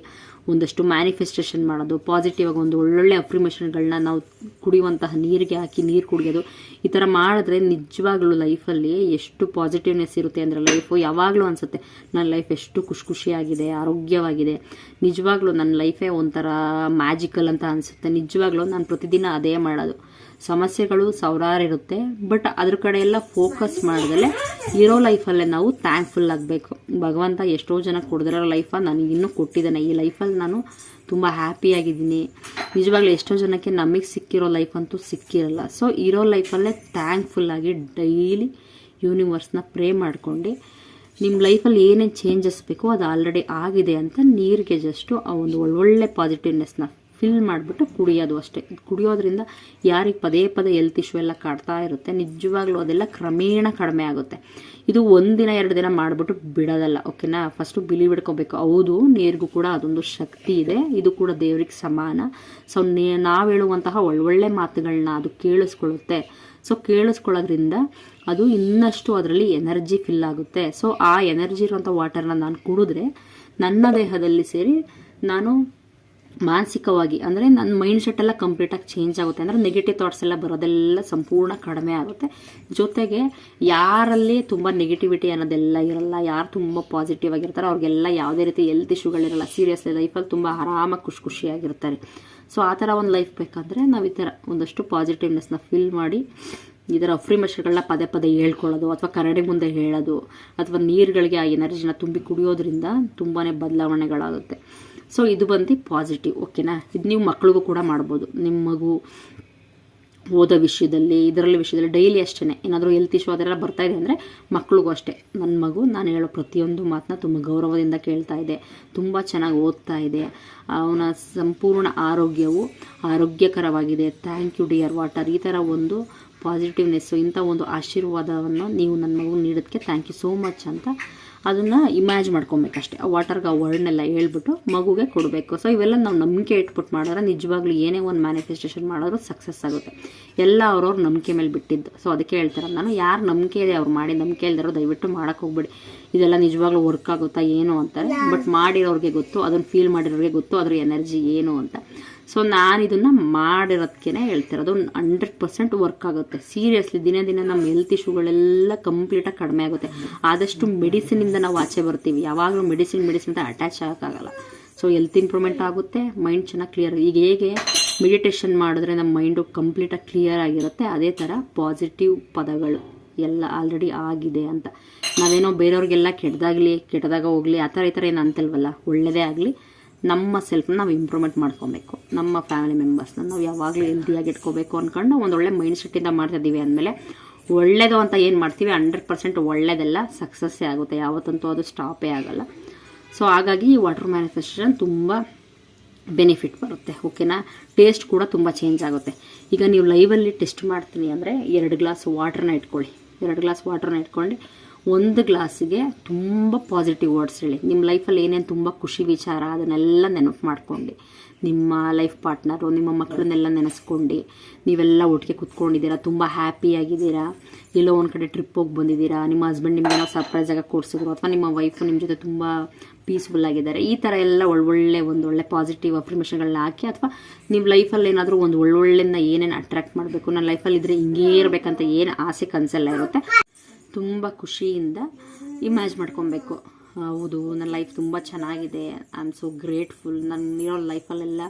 ಒಂದಷ್ಟು ಮ್ಯಾನಿಫೆಸ್ಟೇಷನ್ ಮಾಡೋದು, ಪಾಸಿಟಿವ್ ಆಗಿ ಒಂದು ಒಳ್ಳೊಳ್ಳೆ ಅಫರ್ಮೇಷನ್ಗಳನ್ನ ನಾವು ಕುಡಿಯುವಂತಹ ನೀರಿಗೆ ಹಾಕಿ ನೀರು ಕುಡಿಯೋದು, ಈ ಥರ ಮಾಡಿದ್ರೆ ನಿಜವಾಗ್ಲೂ ಲೈಫಲ್ಲಿ ಎಷ್ಟು ಪಾಸಿಟಿವ್ನೆಸ್ ಇರುತ್ತೆ ಅಂದರೆ ಲೈಫು ಯಾವಾಗಲೂ ಅನಿಸುತ್ತೆ ನನ್ನ ಲೈಫ್ ಎಷ್ಟು ಖುಷಿಯಾಗಿದೆ, ಆರೋಗ್ಯವಾಗಿದೆ, ನಿಜವಾಗ್ಲೂ ನನ್ನ ಲೈಫೇ ಒಂಥರ ಮ್ಯಾಜಿಕಲ್ ಅಂತ ಅನಿಸುತ್ತೆ. ನಿಜವಾಗ್ಲೂ ನಾನು ಪ್ರತಿದಿನ ಅದೇ ಮಾಡೋದು. ಸಮಸ್ಯೆಗಳು ಸಾವಿರಾರು ಇರುತ್ತೆ, ಬಟ್ ಅದ್ರ ಕಡೆ ಎಲ್ಲ ಫೋಕಸ್ ಮಾಡಿದ್ರೆ ಇರೋ ಲೈಫಲ್ಲೇ ನಾವು ಥ್ಯಾಂಕ್ಫುಲ್ ಆಗಬೇಕು. ಭಗವಂತ ಎಷ್ಟೋ ಜನ ಕೊಡಿದಿರೋ ಲೈಫ ನನಗಿನ್ನೂ ಕೊಟ್ಟಿದ್ದಾನೆ. ಈ ಲೈಫಲ್ಲಿ ನಾನು ತುಂಬ ಹ್ಯಾಪಿಯಾಗಿದ್ದೀನಿ. ನಿಜವಾಗ್ಲೂ ಎಷ್ಟೋ ಜನಕ್ಕೆ ನಮಗೆ ಸಿಕ್ಕಿರೋ ಲೈಫ್ ಅಂತೂ ಸಿಕ್ಕಿರಲ್ಲ. ಸೊ ಇರೋ ಲೈಫಲ್ಲೇ ಥ್ಯಾಂಕ್ಫುಲ್ಲಾಗಿ ಡೈಲಿ ಯೂನಿವರ್ಸ್ನ ಪ್ರೇ ಮಾಡ್ಕೊಂಡು ನಿಮ್ಮ ಲೈಫಲ್ಲಿ ಏನೇನು ಚೇಂಜಸ್ ಬೇಕೋ ಅದು ಆಲ್ರೆಡಿ ಆಗಿದೆ ಅಂತ ನೀರಿಗೆ ಜಸ್ಟು ಆ ಒಂದು ಒಳ್ಳೊಳ್ಳೆ ಪಾಸಿಟಿವ್ನೆಸ್ನ ಫಿಲ್ ಮಾಡಿಬಿಟ್ಟು ಕುಡಿಯೋದು ಅಷ್ಟೇ. ಕುಡಿಯೋದ್ರಿಂದ ಯಾರಿಗೆ ಪದೇ ಪದೇ ಹೆಲ್ತ್ ಇಶ್ಯೂ ಎಲ್ಲ ಕಾಡ್ತಾ ಇರುತ್ತೆ, ನಿಜವಾಗ್ಲೂ ಅದೆಲ್ಲ ಕ್ರಮೇಣ ಕಡಿಮೆ ಆಗುತ್ತೆ. ಇದು 1 ದಿನ 2 ದಿನ ಮಾಡಿಬಿಟ್ಟು ಬಿಡೋದಲ್ಲ, ಓಕೆನಾ. ಫಸ್ಟು ಬಿಲೀವ್ ಇಡ್ಕೋಬೇಕು, ಹೌದು ನೀರಿಗೂ ಕೂಡ ಅದೊಂದು ಶಕ್ತಿ ಇದೆ, ಇದು ಕೂಡ ದೇವ್ರಿಗೆ ಸಮಾನ. ಸೊ ನಾವು ಹೇಳುವಂತಹ ಒಳ್ಳೊಳ್ಳೆ ಮಾತುಗಳನ್ನ ಅದು ಕೇಳಿಸ್ಕೊಳ್ಳುತ್ತೆ. ಸೊ ಕೇಳಿಸ್ಕೊಳ್ಳೋದ್ರಿಂದ ಅದು ಇನ್ನಷ್ಟು ಅದರಲ್ಲಿ ಎನರ್ಜಿ ಫಿಲ್ ಆಗುತ್ತೆ. ಸೊ ಆ ಎನರ್ಜಿ ಇರುವಂಥ ವಾಟರ್ನ ನಾನು ಕುಡಿದ್ರೆ ನನ್ನ ದೇಹದಲ್ಲಿ ಸೇರಿ ನಾನು ಮಾನಸಿಕವಾಗಿ ಅಂದರೆ ನನ್ನ ಮೈಂಡ್ ಸೆಟ್ ಎಲ್ಲ ಕಂಪ್ಲೀಟಾಗಿ ಚೇಂಜ್ ಆಗುತ್ತೆ. ಅಂದರೆ ನೆಗೆಟಿವ್ ಥಾಟ್ಸ್ ಎಲ್ಲ ಬರೋದೆಲ್ಲ ಸಂಪೂರ್ಣ ಕಡಿಮೆ ಆಗುತ್ತೆ. ಜೊತೆಗೆ ಯಾರಲ್ಲಿ ತುಂಬ ನೆಗೆಟಿವಿಟಿ ಅನ್ನೋದೆಲ್ಲ ಇರಲ್ಲ, ಯಾರು ತುಂಬ ಪಾಸಿಟಿವ್ ಆಗಿರ್ತಾರೆ ಅವ್ರಿಗೆಲ್ಲ ಯಾವುದೇ ರೀತಿ ಹೆಲ್ತ್ ಇಶ್ಯೂಗಳಿರಲ್ಲ. ಸೀರಿಯಸ್ಲಿ ಲೈಫಲ್ಲಿ ತುಂಬ ಆರಾಮಾಗಿ ಖುಷಿಯಾಗಿರ್ತಾರೆ. ಸೊ ಆ ಥರ ಒಂದು ಲೈಫ್ ಬೇಕಂದರೆ ನಾವು ಈ ಥರ ಒಂದಷ್ಟು ಪಾಸಿಟಿವ್ನೆಸ್ನ ಫಿಲ್ ಮಾಡಿ ಇದರ ಅಫರ್ಮೇಷನ್ಗಳನ್ನ ಪದೇ ಪದೇ ಹೇಳ್ಕೊಳ್ಳೋದು, ಅಥವಾ ಕರಡಿ ಮುಂದೆ ಹೇಳೋದು, ಅಥವಾ ನೀರುಗಳಿಗೆ ಆ ಎನರ್ಜಿನ ತುಂಬಿ ಕುಡಿಯೋದ್ರಿಂದ ತುಂಬಾ ಬದಲಾವಣೆಗಳಾಗುತ್ತೆ. ಸೊ ಇದು ಬಂದು ಪಾಸಿಟಿವ್, ಓಕೆನಾ. ಇದು ನೀವು ಮಕ್ಳಿಗೂ ಕೂಡ ಮಾಡ್ಬೋದು. ನಿಮ್ಮ ಮಗು ಓದೋ ವಿಷಯದಲ್ಲಿ ವಿಷಯದಲ್ಲಿ ಡೈಲಿ ಅಷ್ಟೇ ಏನಾದರೂ ಹೆಲ್ತ್ ಇಶ್ಯೂ ಅದೆಲ್ಲ ಬರ್ತಾ ಇದೆ ಅಂದರೆ ಮಕ್ಳಿಗೂ ಅಷ್ಟೇ. ನನ್ನ ಮಗು ನಾನು ಹೇಳೋ ಪ್ರತಿಯೊಂದು ಮಾತನ್ನ ತುಂಬ ಗೌರವದಿಂದ ಕೇಳ್ತಾ ಇದೆ, ತುಂಬ ಚೆನ್ನಾಗಿ ಓದ್ತಾ ಇದೆ, ಅವನ ಸಂಪೂರ್ಣ ಆರೋಗ್ಯವು ಆರೋಗ್ಯಕರವಾಗಿದೆ, ಥ್ಯಾಂಕ್ ಯು ಡಿಯರ್ ವಾಟರ್, ಈ ಥರ ಒಂದು ಪಾಸಿಟಿವ್ನೆಸ್ಸು, ಇಂಥ ಒಂದು ಆಶೀರ್ವಾದವನ್ನು ನೀವು ನನ್ನ ಮಗು ನೀಡೋದಕ್ಕೆ ಥ್ಯಾಂಕ್ ಯು ಸೋ ಮಚ್ ಅಂತ ಅದನ್ನು ಇಮ್ಯಾಜ್ ಮಾಡ್ಕೊಬೇಕಷ್ಟೆ. ಆ ವಾಟರ್ಗೆ ಆ ವರ್ಡ್ನೆಲ್ಲ ಹೇಳ್ಬಿಟ್ಟು ಮಗುಗೆ ಕೊಡಬೇಕು. ಸೊ ಇವೆಲ್ಲ ನಾವು ನಂಬಿಕೆ ಇಟ್ಬಿಟ್ಟು ಮಾಡಿದ್ರೆ ನಿಜವಾಗ್ಲೂ ಏನೇ ಒಂದು ಮ್ಯಾನಿಫೆಸ್ಟೇಷನ್ ಮಾಡೋದು ಸಕ್ಸಸ್ ಆಗುತ್ತೆ. ಎಲ್ಲ ಅವ್ರವ್ರ ನಂಬಿಕೆ ಮೇಲೆ ಬಿಟ್ಟಿದ್ದು. ಸೊ ಅದಕ್ಕೆ ಹೇಳ್ತಾರೆ ನಾನು, ಯಾರು ನಂಬಿಕೆ ಇದೆ ಅವ್ರು ಮಾಡಿ, ನಂಬಿಕೆ ಇಲ್ದಿರೋ ದಯವಿಟ್ಟು ಮಾಡೋಕ್ಕೆ ಹೋಗ್ಬೇಡಿ. ಇದೆಲ್ಲ ನಿಜವಾಗ್ಲೂ ವರ್ಕ್ ಆಗುತ್ತಾ ಏನು ಅಂತಾರೆ, ಬಟ್ ಮಾಡಿರೋರಿಗೆ ಗೊತ್ತು, ಅದನ್ನು ಫೀಲ್ ಮಾಡಿರೋರಿಗೆ ಗೊತ್ತು ಅದ್ರ ಎನರ್ಜಿ ಏನು ಅಂತ. ಸೊ ನಾನು ಇದನ್ನು ಮಾಡಿರೋದಕ್ಕೆ ಹೇಳ್ತಿರೋದು 100% ವರ್ಕ್ ಆಗುತ್ತೆ. ಸೀರಿಯಸ್ಲಿ ದಿನ ದಿನ ನಮ್ಮ ಹೆಲ್ತ್ ಇಶ್ಯೂಗಳೆಲ್ಲ ಕಂಪ್ಲೀಟಾಗಿ ಕಡಿಮೆ ಆಗುತ್ತೆ. ಆದಷ್ಟು ಮೆಡಿಸಿನಿಂದ ನಾವು ಆಚೆ ಬರ್ತೀವಿ. ಯಾವಾಗಲೂ ಮೆಡಿಸಿನ್ ಅಂತ ಅಟ್ಯಾಚ್ ಆಗೋಕ್ಕಾಗಲ್ಲ. ಸೊ ಹೆಲ್ತ್ ಇಂಪ್ರೂವ್ಮೆಂಟ್ ಆಗುತ್ತೆ, ಮೈಂಡ್ ಚೆನ್ನಾಗಿ ಕ್ಲಿಯರ್. ಈಗ ಹೇಗೆ ಮೆಡಿಟೇಷನ್ ಮಾಡಿದ್ರೆ ನಮ್ಮ ಮೈಂಡು ಕಂಪ್ಲೀಟಾಗಿ ಕ್ಲಿಯರ್ ಆಗಿರುತ್ತೆ, ಅದೇ ಥರ ಪಾಸಿಟಿವ್ ಪದಗಳು ಎಲ್ಲ ಆಲ್ರೆಡಿ ಆಗಿದೆ ಅಂತ. ನಾವೇನೋ ಬೇರೆಯವ್ರಿಗೆಲ್ಲ ಕೆಟ್ಟದಾಗ ಹೋಗಲಿ ಆ ಥರ ಈ ಥರ ಏನು ಅಂತಲ್ವಲ್ಲ, ಒಳ್ಳೆಯದೇ ಆಗಲಿ, ನಮ್ಮ ಸೆಲ್ಫ್ನ ನಾವು ಇಂಪ್ರೂವ್ಮೆಂಟ್ ಮಾಡ್ಕೊಬೇಕು. ನಮ್ಮ ಫ್ಯಾಮಿಲಿ ಮೆಂಬರ್ಸ್ನ ನಾವು ಯಾವಾಗಲೂ ಹೆಲ್ದಿಯಾಗಿ ಇಟ್ಕೋಬೇಕು ಅಂದ್ಕೊಂಡು ಒಂದು ಒಳ್ಳೆ ಮೈಂಡ್ ಸೆಟ್ಟಿಂದ ಮಾಡ್ತಾಯಿದ್ದೀವಿ ಅಂದಮೇಲೆ ಒಳ್ಳೇದು ಅಂತ ಏನು ಮಾಡ್ತೀವಿ 100% ಒಳ್ಳೇದೆಲ್ಲ ಸಕ್ಸಸ್ಸೇ ಆಗುತ್ತೆ. ಯಾವತ್ತಂತೂ ಅದು ಸ್ಟಾಪೇ ಆಗಲ್ಲ. ಸೊ ಹಾಗಾಗಿ ಈ ವಾಟರ್ ಮ್ಯಾನಿಫೆಸ್ಟೇಷನ್ ತುಂಬ ಬೆನಿಫಿಟ್ ಬರುತ್ತೆ. ಓಕೆನಾ. ಟೇಸ್ಟ್ ಕೂಡ ತುಂಬ ಚೇಂಜ್ ಆಗುತ್ತೆ. ಈಗ ನೀವು ಲೈವಲ್ಲಿ ಟೆಸ್ಟ್ ಮಾಡ್ತೀನಿ ಅಂದರೆ 2 ಗ್ಲಾಸ್ ವಾಟ್ರನ್ನ ಇಟ್ಕೊಳ್ಳಿ. 2 ಗ್ಲಾಸ್ ವಾಟ್ರನ್ನ ಇಟ್ಕೊಂಡು 1 ಗ್ಲಾಸಿಗೆ ತುಂಬ ಪಾಸಿಟಿವ್ ವರ್ಡ್ಸ್ ಹೇಳಿ. ನಿಮ್ಮ ಲೈಫಲ್ಲಿ ಏನೇನು ತುಂಬ ಖುಷಿ ವಿಚಾರ ಅದನ್ನೆಲ್ಲ ನೆನಪು ಮಾಡ್ಕೊಂಡು, ನಿಮ್ಮ ಲೈಫ್ ಪಾರ್ಟ್ನರು, ನಿಮ್ಮ ಮಕ್ಕಳನ್ನೆಲ್ಲ ನೆನೆಸ್ಕೊಂಡು, ನೀವೆಲ್ಲ ಒಟ್ಟಿಗೆ ಕೂತ್ಕೊಂಡಿದ್ದೀರಾ, ತುಂಬ ಹ್ಯಾಪಿಯಾಗಿದ್ದೀರಾ, ಎಲ್ಲೋ ಒಂದು ಕಡೆ ಟ್ರಿಪ್ ಹೋಗಿ ಬಂದಿದ್ದೀರಾ, ನಿಮ್ಮ ಹಸ್ಬೆಂಡ್ ನಿಮ್ಗೇನೋ ಸರ್ಪ್ರೈಸಾಗಿ ಕೊಡಿಸಿದ್ರು, ಅಥವಾ ನಿಮ್ಮ ವೈಫು ನಿಮ್ಮ ಜೊತೆ ತುಂಬ ಪೀಸ್ಫುಲ್ ಆಗಿದ್ದಾರೆ, ಈ ಥರ ಎಲ್ಲ ಒಳ್ಳೊಳ್ಳೆ ಪಾಸಿಟಿವ್ ಅಫರ್ಮೇಷನ್ಗಳನ್ನ ಹಾಕಿ, ಅಥವಾ ನಿಮ್ಮ ಲೈಫಲ್ಲಿ ಏನಾದರೂ ಒಂದು ಒಳ್ಳೊಳ್ಳೆನ ಏನೇನು ಅಟ್ರಾಕ್ಟ್ ಮಾಡಬೇಕು, ನನ್ನ ಲೈಫಲ್ಲಿ ಇದ್ದರೆ ಹಿಂಗೇ ಇರಬೇಕಂತ ಏನು ಆಸೆ ಕನಸೆಲ್ಲ ಇರುತ್ತೆ, ತುಂಬ ಖುಷಿಯಿಂದ ಇಮ್ಯಾಜ್ ಮಾಡ್ಕೊಬೇಕು. ಹೌದು, ನನ್ನ ಲೈಫ್ ತುಂಬ ಚೆನ್ನಾಗಿದೆ, ಐ ಆಮ್ ಸೋ ಗ್ರೇಟ್ಫುಲ್, ನಾನು ಇರೋ ಲೈಫಲ್ಲೆಲ್ಲ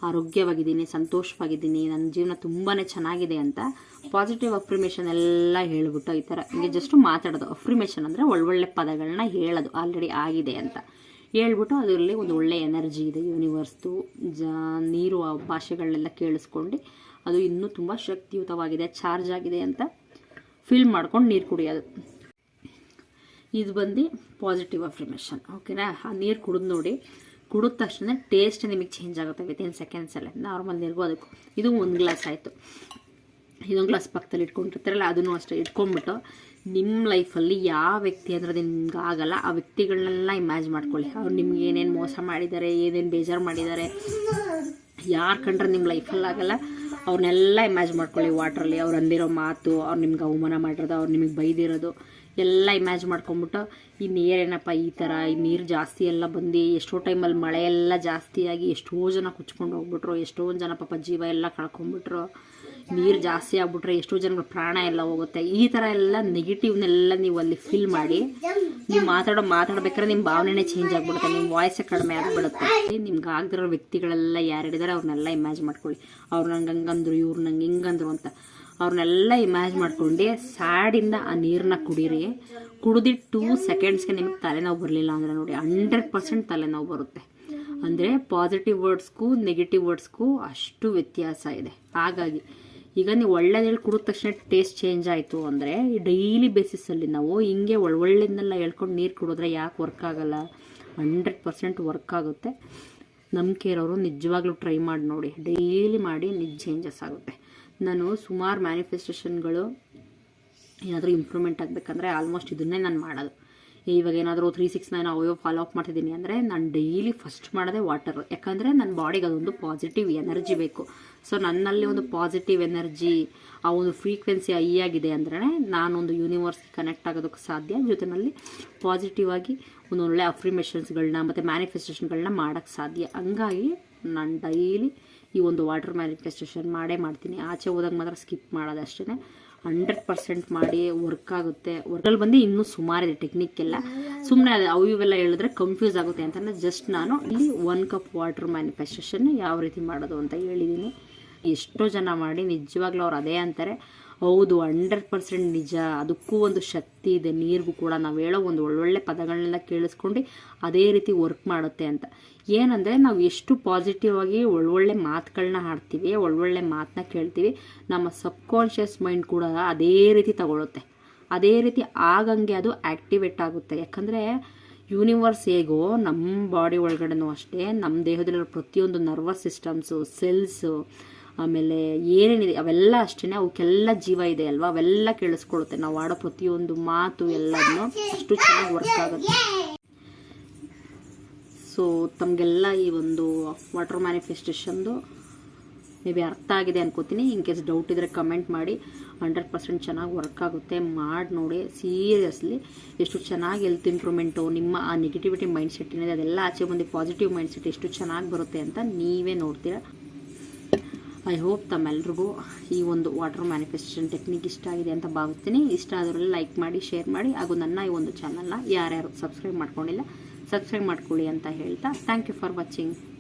ಆರೋಗ್ಯವಾಗಿದ್ದೀನಿ, ಸಂತೋಷವಾಗಿದ್ದೀನಿ, ನನ್ನ ಜೀವನ ತುಂಬಾ ಚೆನ್ನಾಗಿದೆ ಅಂತ ಪಾಸಿಟಿವ್ ಅಫ್ರಿಮೇಷನ್ ಎಲ್ಲ ಹೇಳ್ಬಿಟ್ಟು ಈ ಥರ ಹಿಂಗೆ ಜಸ್ಟು ಮಾತಾಡೋದು. ಅಫ್ರಿಮೇಷನ್ ಅಂದರೆ ಒಳ್ಳೊಳ್ಳೆ ಪದಗಳನ್ನ ಹೇಳೋದು, ಆಲ್ರೆಡಿ ಆಗಿದೆ ಅಂತ ಹೇಳ್ಬಿಟ್ಟು ಅದರಲ್ಲಿ ಒಂದು ಒಳ್ಳೆ ಎನರ್ಜಿ ಇದೆ ಯೂನಿವರ್ಸ್ದು. ನೀರು ಆ ಭಾಷೆಗಳನ್ನೆಲ್ಲ ಕೇಳಿಸ್ಕೊಂಡು ಅದು ಇನ್ನೂ ತುಂಬ ಶಕ್ತಿಯುತವಾಗಿದೆ, ಚಾರ್ಜ್ ಆಗಿದೆ ಅಂತ ಫೀಲ್ ಮಾಡ್ಕೊಂಡು ನೀರು ಕುಡಿಯೋದು. ಇದು ಬಂದು ಪಾಸಿಟಿವ್ ಅಫರ್ಮೇಷನ್. ಓಕೆನಾ. ಆ ನೀರು ಕುಡಿದು ನೋಡಿ, ಕುಡಿದ ತಕ್ಷಣ ಟೇಸ್ಟ್ ನಿಮಗೆ ಚೇಂಜ್ ಆಗುತ್ತೆ ವಿತಿನ್ ಸೆಕೆಂಡ್ಸಲ್ಲೇ. ನಾರ್ಮಲ್ ನೀರಿಗೂ ಅದಕ್ಕೂ. ಇದು 1 ಗ್ಲಾಸ್ ಆಯಿತು. ಇದೊಂದು ಗ್ಲಾಸ್ ಪಕ್ಕದಲ್ಲಿ ಇಟ್ಕೊಂಡಿರ್ತಾರಲ್ಲ ಅದನ್ನು ಅಷ್ಟೇ ಇಟ್ಕೊಂಡ್ಬಿಟ್ಟು ನಿಮ್ಮ ಲೈಫಲ್ಲಿ ಯಾವ ವ್ಯಕ್ತಿ ಅಂದರೆ ನಿಮ್ಗೆ ಆಗಲ್ಲ ಆ ವ್ಯಕ್ತಿಗಳನ್ನೆಲ್ಲ ಇಮ್ಯಾಜ್ ಮಾಡ್ಕೊಳ್ಳಿ. ಅವ್ರು ನಿಮ್ಗೆ ಏನೇನು ಮೋಸ ಮಾಡಿದ್ದಾರೆ, ಏನೇನು ಬೇಜಾರು ಮಾಡಿದ್ದಾರೆ, ಯಾರು ಕಂಡ್ರೆ ನಿಮ್ಮ ಲೈಫಲ್ಲಿ ಆಗಲ್ಲ ಅವ್ರನ್ನೆಲ್ಲ ಇಮ್ಯಾಜ್ ಮಾಡ್ಕೊಳ್ಳಿ ವಾಟ್ರಲ್ಲಿ. ಅವ್ರು ಅಂದಿರೋ ಮಾತು, ಅವ್ರು ನಿಮ್ಗೆ ಅವಮಾನ ಮಾಡಿರೋದು, ಅವ್ರು ನಿಮಗೆ ಬೈದಿರೋದು ಎಲ್ಲ ಇಮ್ಯಾಜ್ ಮಾಡ್ಕೊಂಬಿಟ್ಟು, ಈ ನೀರೇನಪ್ಪ ಈ ಥರ, ಈ ನೀರು ಜಾಸ್ತಿ ಎಲ್ಲ ಬಂದು ಎಷ್ಟೋ ಟೈಮಲ್ಲಿ ಮಳೆ ಎಲ್ಲ ಜಾಸ್ತಿಯಾಗಿ ಎಷ್ಟೋ ಜನ ಕುಚ್ಕೊಂಡು ಹೋಗ್ಬಿಟ್ರು, ಎಷ್ಟೊಂದು ಜನ ಪಾಪ ಜೀವ ಎಲ್ಲ ಕಳ್ಕೊಂಡ್ಬಿಟ್ರು, ನೀರು ಜಾಸ್ತಿ ಆಗ್ಬಿಟ್ರೆ ಎಷ್ಟೋ ಜನಗಳ ಪ್ರಾಣ ಎಲ್ಲ ಹೋಗುತ್ತೆ. ಈ ಥರ ಎಲ್ಲ ನೆಗೆಟಿವ್ನೆಲ್ಲ ನೀವು ಅಲ್ಲಿ ಫೀಲ್ ಮಾಡಿ ನೀವು ಮಾತಾಡ್ಬೇಕಾದ್ರೆ ನಿಮ್ಮ ಭಾವನೆನೇ ಚೇಂಜ್ ಆಗಿಬಿಡುತ್ತೆ, ನಿಮ್ಮ ವಾಯ್ಸೇ ಕಡಿಮೆ ಆಗಿಬಿಡುತ್ತೆ. ನಿಮ್ಗೆ ಆಗದಿರೋ ವ್ಯಕ್ತಿಗಳೆಲ್ಲ ಯಾರಿದ್ದಾರೆ ಅವ್ರನ್ನೆಲ್ಲ ಇಮ್ಯಾಜ್ ಮಾಡ್ಕೊಳ್ಳಿ. ಅವ್ರು ನಂಗೆ ಹಂಗಂದ್ರು, ಇವ್ರು ನಂಗೆ ಹಿಂಗಂದ್ರು ಅಂತ ಅವ್ರನ್ನೆಲ್ಲ ಇಮ್ಯಾಜ್ ಮಾಡ್ಕೊಂಡು ಸ್ಯಾಡಿಂದ ಆ ನೀರನ್ನ ಕುಡೀರಿ. ಕುಡಿದಿಟ್ಟು 2 ಸೆಕೆಂಡ್ಸ್ಗೆ ನಿಮಗೆ ತಲೆನೋವು ಬರಲಿಲ್ಲ ಅಂದರೆ ನೋಡಿ 100% ತಲೆನೋವು ಬರುತ್ತೆ. ಅಂದರೆ ಪಾಸಿಟಿವ್ ವರ್ಡ್ಸ್ಗೂ ನೆಗೆಟಿವ್ ವರ್ಡ್ಸ್ಗೂ ಅಷ್ಟು ವ್ಯತ್ಯಾಸ ಇದೆ. ಹಾಗಾಗಿ ಈಗ ನೀವು ಒಳ್ಳೇದು ಹೇಳಿ ಕುಡಿದ ತಕ್ಷಣ ಟೇಸ್ಟ್ ಚೇಂಜ್ ಆಯಿತು ಅಂದರೆ ಡೈಲಿ ಬೇಸಿಸಲ್ಲಿ ನಾವು ಹಿಂಗೆ ಒಳ್ಳೊಳ್ಳೆದನ್ನೆಲ್ಲ ಹೇಳ್ಕೊಂಡು ನೀರು ಕುಡಿದ್ರೆ ಯಾಕೆ ವರ್ಕ್ ಆಗೋಲ್ಲ? 100% ವರ್ಕ್ ಆಗುತ್ತೆ. ನಂಬಿಕೆ ಇರೋರು ನಿಜವಾಗ್ಲೂ ಟ್ರೈ ಮಾಡಿ ನೋಡಿ, ಡೈಲಿ ಮಾಡಿ, ನಿಜ ಚೇಂಜಸ್ ಆಗುತ್ತೆ. ನಾನು ಸುಮಾರು ಮ್ಯಾನಿಫೆಸ್ಟೇಷನ್ಗಳು ಏನಾದರೂ ಇಂಪ್ರೂವ್ಮೆಂಟ್ ಆಗಬೇಕಂದ್ರೆ ಆಲ್ಮೋಸ್ಟ್ ಇದನ್ನೇ ನಾನು ಮಾಡೋದು. ಇವಾಗ ಏನಾದರೂ 369 ಅವಯೋ ಫಾಲೋ ಅಪ್ ಮಾಡ್ತಿದ್ದೀನಿ ಅಂದರೆ ನಾನು ಡೈಲಿ ಫಸ್ಟ್ ಮಾಡೋದೇ ವಾಟರ್. ಯಾಕಂದರೆ ನನ್ನ ಬಾಡಿಗೆ ಅದೊಂದು ಪಾಸಿಟಿವ್ ಎನರ್ಜಿ ಬೇಕು. ಸೊ ನನ್ನಲ್ಲಿ ಒಂದು ಪಾಸಿಟಿವ್ ಎನರ್ಜಿ, ಆ ಒಂದು ಫ್ರೀಕ್ವೆನ್ಸಿ ಹೈ ಆಗಿದೆ ಅಂದರೆ ನಾನೊಂದು ಯೂನಿವರ್ಸ್ಗೆ ಕನೆಕ್ಟ್ ಆಗೋದಕ್ಕೆ ಸಾಧ್ಯ. ಜೊತೆಯಲ್ಲಿ ಪಾಸಿಟಿವ್ ಆಗಿ ಒಂದು ಒಳ್ಳೆ ಅಫ್ರಿಮೇಷನ್ಸ್ಗಳನ್ನ ಮತ್ತು ಮ್ಯಾನಿಫೆಸ್ಟೇಷನ್ಗಳನ್ನ ಮಾಡೋಕ್ಕೆ ಸಾಧ್ಯ. ಹಂಗಾಗಿ ನಾನು ಡೈಲಿ ಈ ಒಂದು ವಾಟರ್ ಮ್ಯಾನಿಫೆಸ್ಟೇಷನ್ ಮಾಡ್ತೀನಿ. ಆಚೆ ಹೋದಾಗ ಮಾತ್ರ ಸ್ಕಿಪ್ ಮಾಡೋದಷ್ಟೇ. 100% ಮಾಡಿ ವರ್ಕ್ ಆಗುತ್ತೆ. ವರ್ಕಲ್ಲಿ ಬಂದು ಇನ್ನೂ ಸುಮಾರಿದೆ ಟೆಕ್ನಿಕ್ ಎಲ್ಲ. ಸುಮ್ಮನೆ ಅವು ಇವೆಲ್ಲ ಹೇಳಿದ್ರೆ ಕನ್ಫ್ಯೂಸ್ ಆಗುತ್ತೆ ಅಂತಂದರೆ ಜಸ್ಟ್ ನಾನು ಇಲ್ಲಿ 1 ಕಪ್ ವಾಟರ್ ಮ್ಯಾನಿಫೆಸ್ಟೇಷನ್ ಯಾವ ರೀತಿ ಮಾಡೋದು ಅಂತ ಹೇಳಿದ್ದೀನಿ. ಎಷ್ಟೋ ಜನ ಮಾಡಿ ನಿಜವಾಗ್ಲೂ ಅವ್ರು ಅದೇ ಅಂತಾರೆ, ಹೌದು 100% ನಿಜ. ಅದಕ್ಕೂ ಒಂದು ಶಕ್ತಿ ಇದೆ ನೀರಿಗೂ ಕೂಡ. ನಾವು ಹೇಳೋ ಒಂದು ಒಳ್ಳೊಳ್ಳೆ ಪದಗಳನ್ನೆಲ್ಲ ಕೇಳಿಸ್ಕೊಂಡು ಅದೇ ರೀತಿ ವರ್ಕ್ ಮಾಡುತ್ತೆ ಅಂತ. ಏನಂದರೆ ನಾವು ಎಷ್ಟು ಪಾಸಿಟಿವ್ ಆಗಿ ಒಳ್ಳೊಳ್ಳೆ ಮಾತುಗಳನ್ನ ಆಡ್ತೀವಿ, ಒಳ್ಳೊಳ್ಳೆ ಮಾತನ್ನ ಕೇಳ್ತೀವಿ, ನಮ್ಮ ಸಬ್ಕಾನ್ಷಿಯಸ್ ಮೈಂಡ್ ಕೂಡ ಅದೇ ರೀತಿ ತಗೊಳುತ್ತೆ. ಅದೇ ರೀತಿ ಆಗಂಗೆ ಅದು ಆ್ಯಕ್ಟಿವೇಟ್ ಆಗುತ್ತೆ. ಯಾಕಂದರೆ ಯೂನಿವರ್ಸ್ ಹೇಗೋ ನಮ್ಮ ಬಾಡಿ ಒಳಗಡೆನೂ ಅಷ್ಟೇ, ನಮ್ಮ ದೇಹದಲ್ಲಿರೋ ಪ್ರತಿಯೊಂದು ನರ್ವಸ್ ಸಿಸ್ಟಮ್ಸು, ಸೆಲ್ಸು, ಆಮೇಲೆ ಏನೇನಿದೆ ಅವೆಲ್ಲ ಅಷ್ಟೇ, ಅವಕ್ಕೆಲ್ಲ ಜೀವ ಇದೆ ಅಲ್ವಾ, ಅವೆಲ್ಲ ಕೇಳಿಸ್ಕೊಳುತ್ತೆ. ನಾವು ಆಡೋ ಪ್ರತಿಯೊಂದು ಮಾತು ಎಲ್ಲದನ್ನು ಅಷ್ಟು ಚೆನ್ನಾಗಿ ವರ್ಕ್ ಆಗುತ್ತೆ. ಸೊ ತಮಗೆಲ್ಲ ಈ ಒಂದು ವಾಟರ್ ಮ್ಯಾನಿಫೆಸ್ಟೇಷನ್ದು ಮೇ ಬಿ ಅರ್ಥ ಆಗಿದೆ ಅನ್ಕೋತೀನಿ. ಇನ್ ಕೇಸ್ ಡೌಟ್ ಇದ್ದರೆ ಕಮೆಂಟ್ ಮಾಡಿ. 100% ಚೆನ್ನಾಗಿ ವರ್ಕ್ ಆಗುತ್ತೆ, ಮಾಡಿ ನೋಡಿ. ಸೀರಿಯಸ್ಲಿ ಎಷ್ಟು ಚೆನ್ನಾಗಿ ಹೆಲ್ತ್ ಇಂಪ್ರೂವ್ಮೆಂಟು, ನಿಮ್ಮ ಆ ನೆಗೆಟಿವಿಟಿ ಮೈಂಡ್ ಸೆಟ್ ಏನಿದೆ ಅದೆಲ್ಲ ಆಚೆ ಬಂದು ಪಾಸಿಟಿವ್ ಮೈಂಡ್ ಸೆಟ್ ಎಷ್ಟು ಚೆನ್ನಾಗಿ ಬರುತ್ತೆ ಅಂತ ನೀವೇ ನೋಡ್ತೀರಾ. ಐ ಹೋಪ್ ತಮ್ಮೆಲ್ರಿಗೂ ಈ ಒಂದು ವಾಟರ್ ಮ್ಯಾನಿಫೆಸ್ಟೇಷನ್ ಟೆಕ್ನಿಕ್ ಇಷ್ಟ ಆಗಿದೆ ಅಂತ ಭಾವಿಸ್ತೀನಿ. ಇಷ್ಟ ಆದವರೆಲ್ಲ ಲೈಕ್ ಮಾಡಿ, ಶೇರ್ ಮಾಡಿ, ಹಾಗೂ ನನ್ನ ಈ ಒಂದು ಚಾನಲ್ನ ಯಾರ್ಯಾರು ಸಬ್ಸ್ಕ್ರೈಬ್ ಮಾಡ್ಕೊಂಡಿಲ್ಲ ಸಬ್ಸ್ಕ್ರೈಬ್ ಮಾಡ್ಕೊಳ್ಳಿ ಅಂತ ಹೇಳ್ತಾ ಥ್ಯಾಂಕ್ ಯು ಫಾರ್ ವಾಚಿಂಗ್.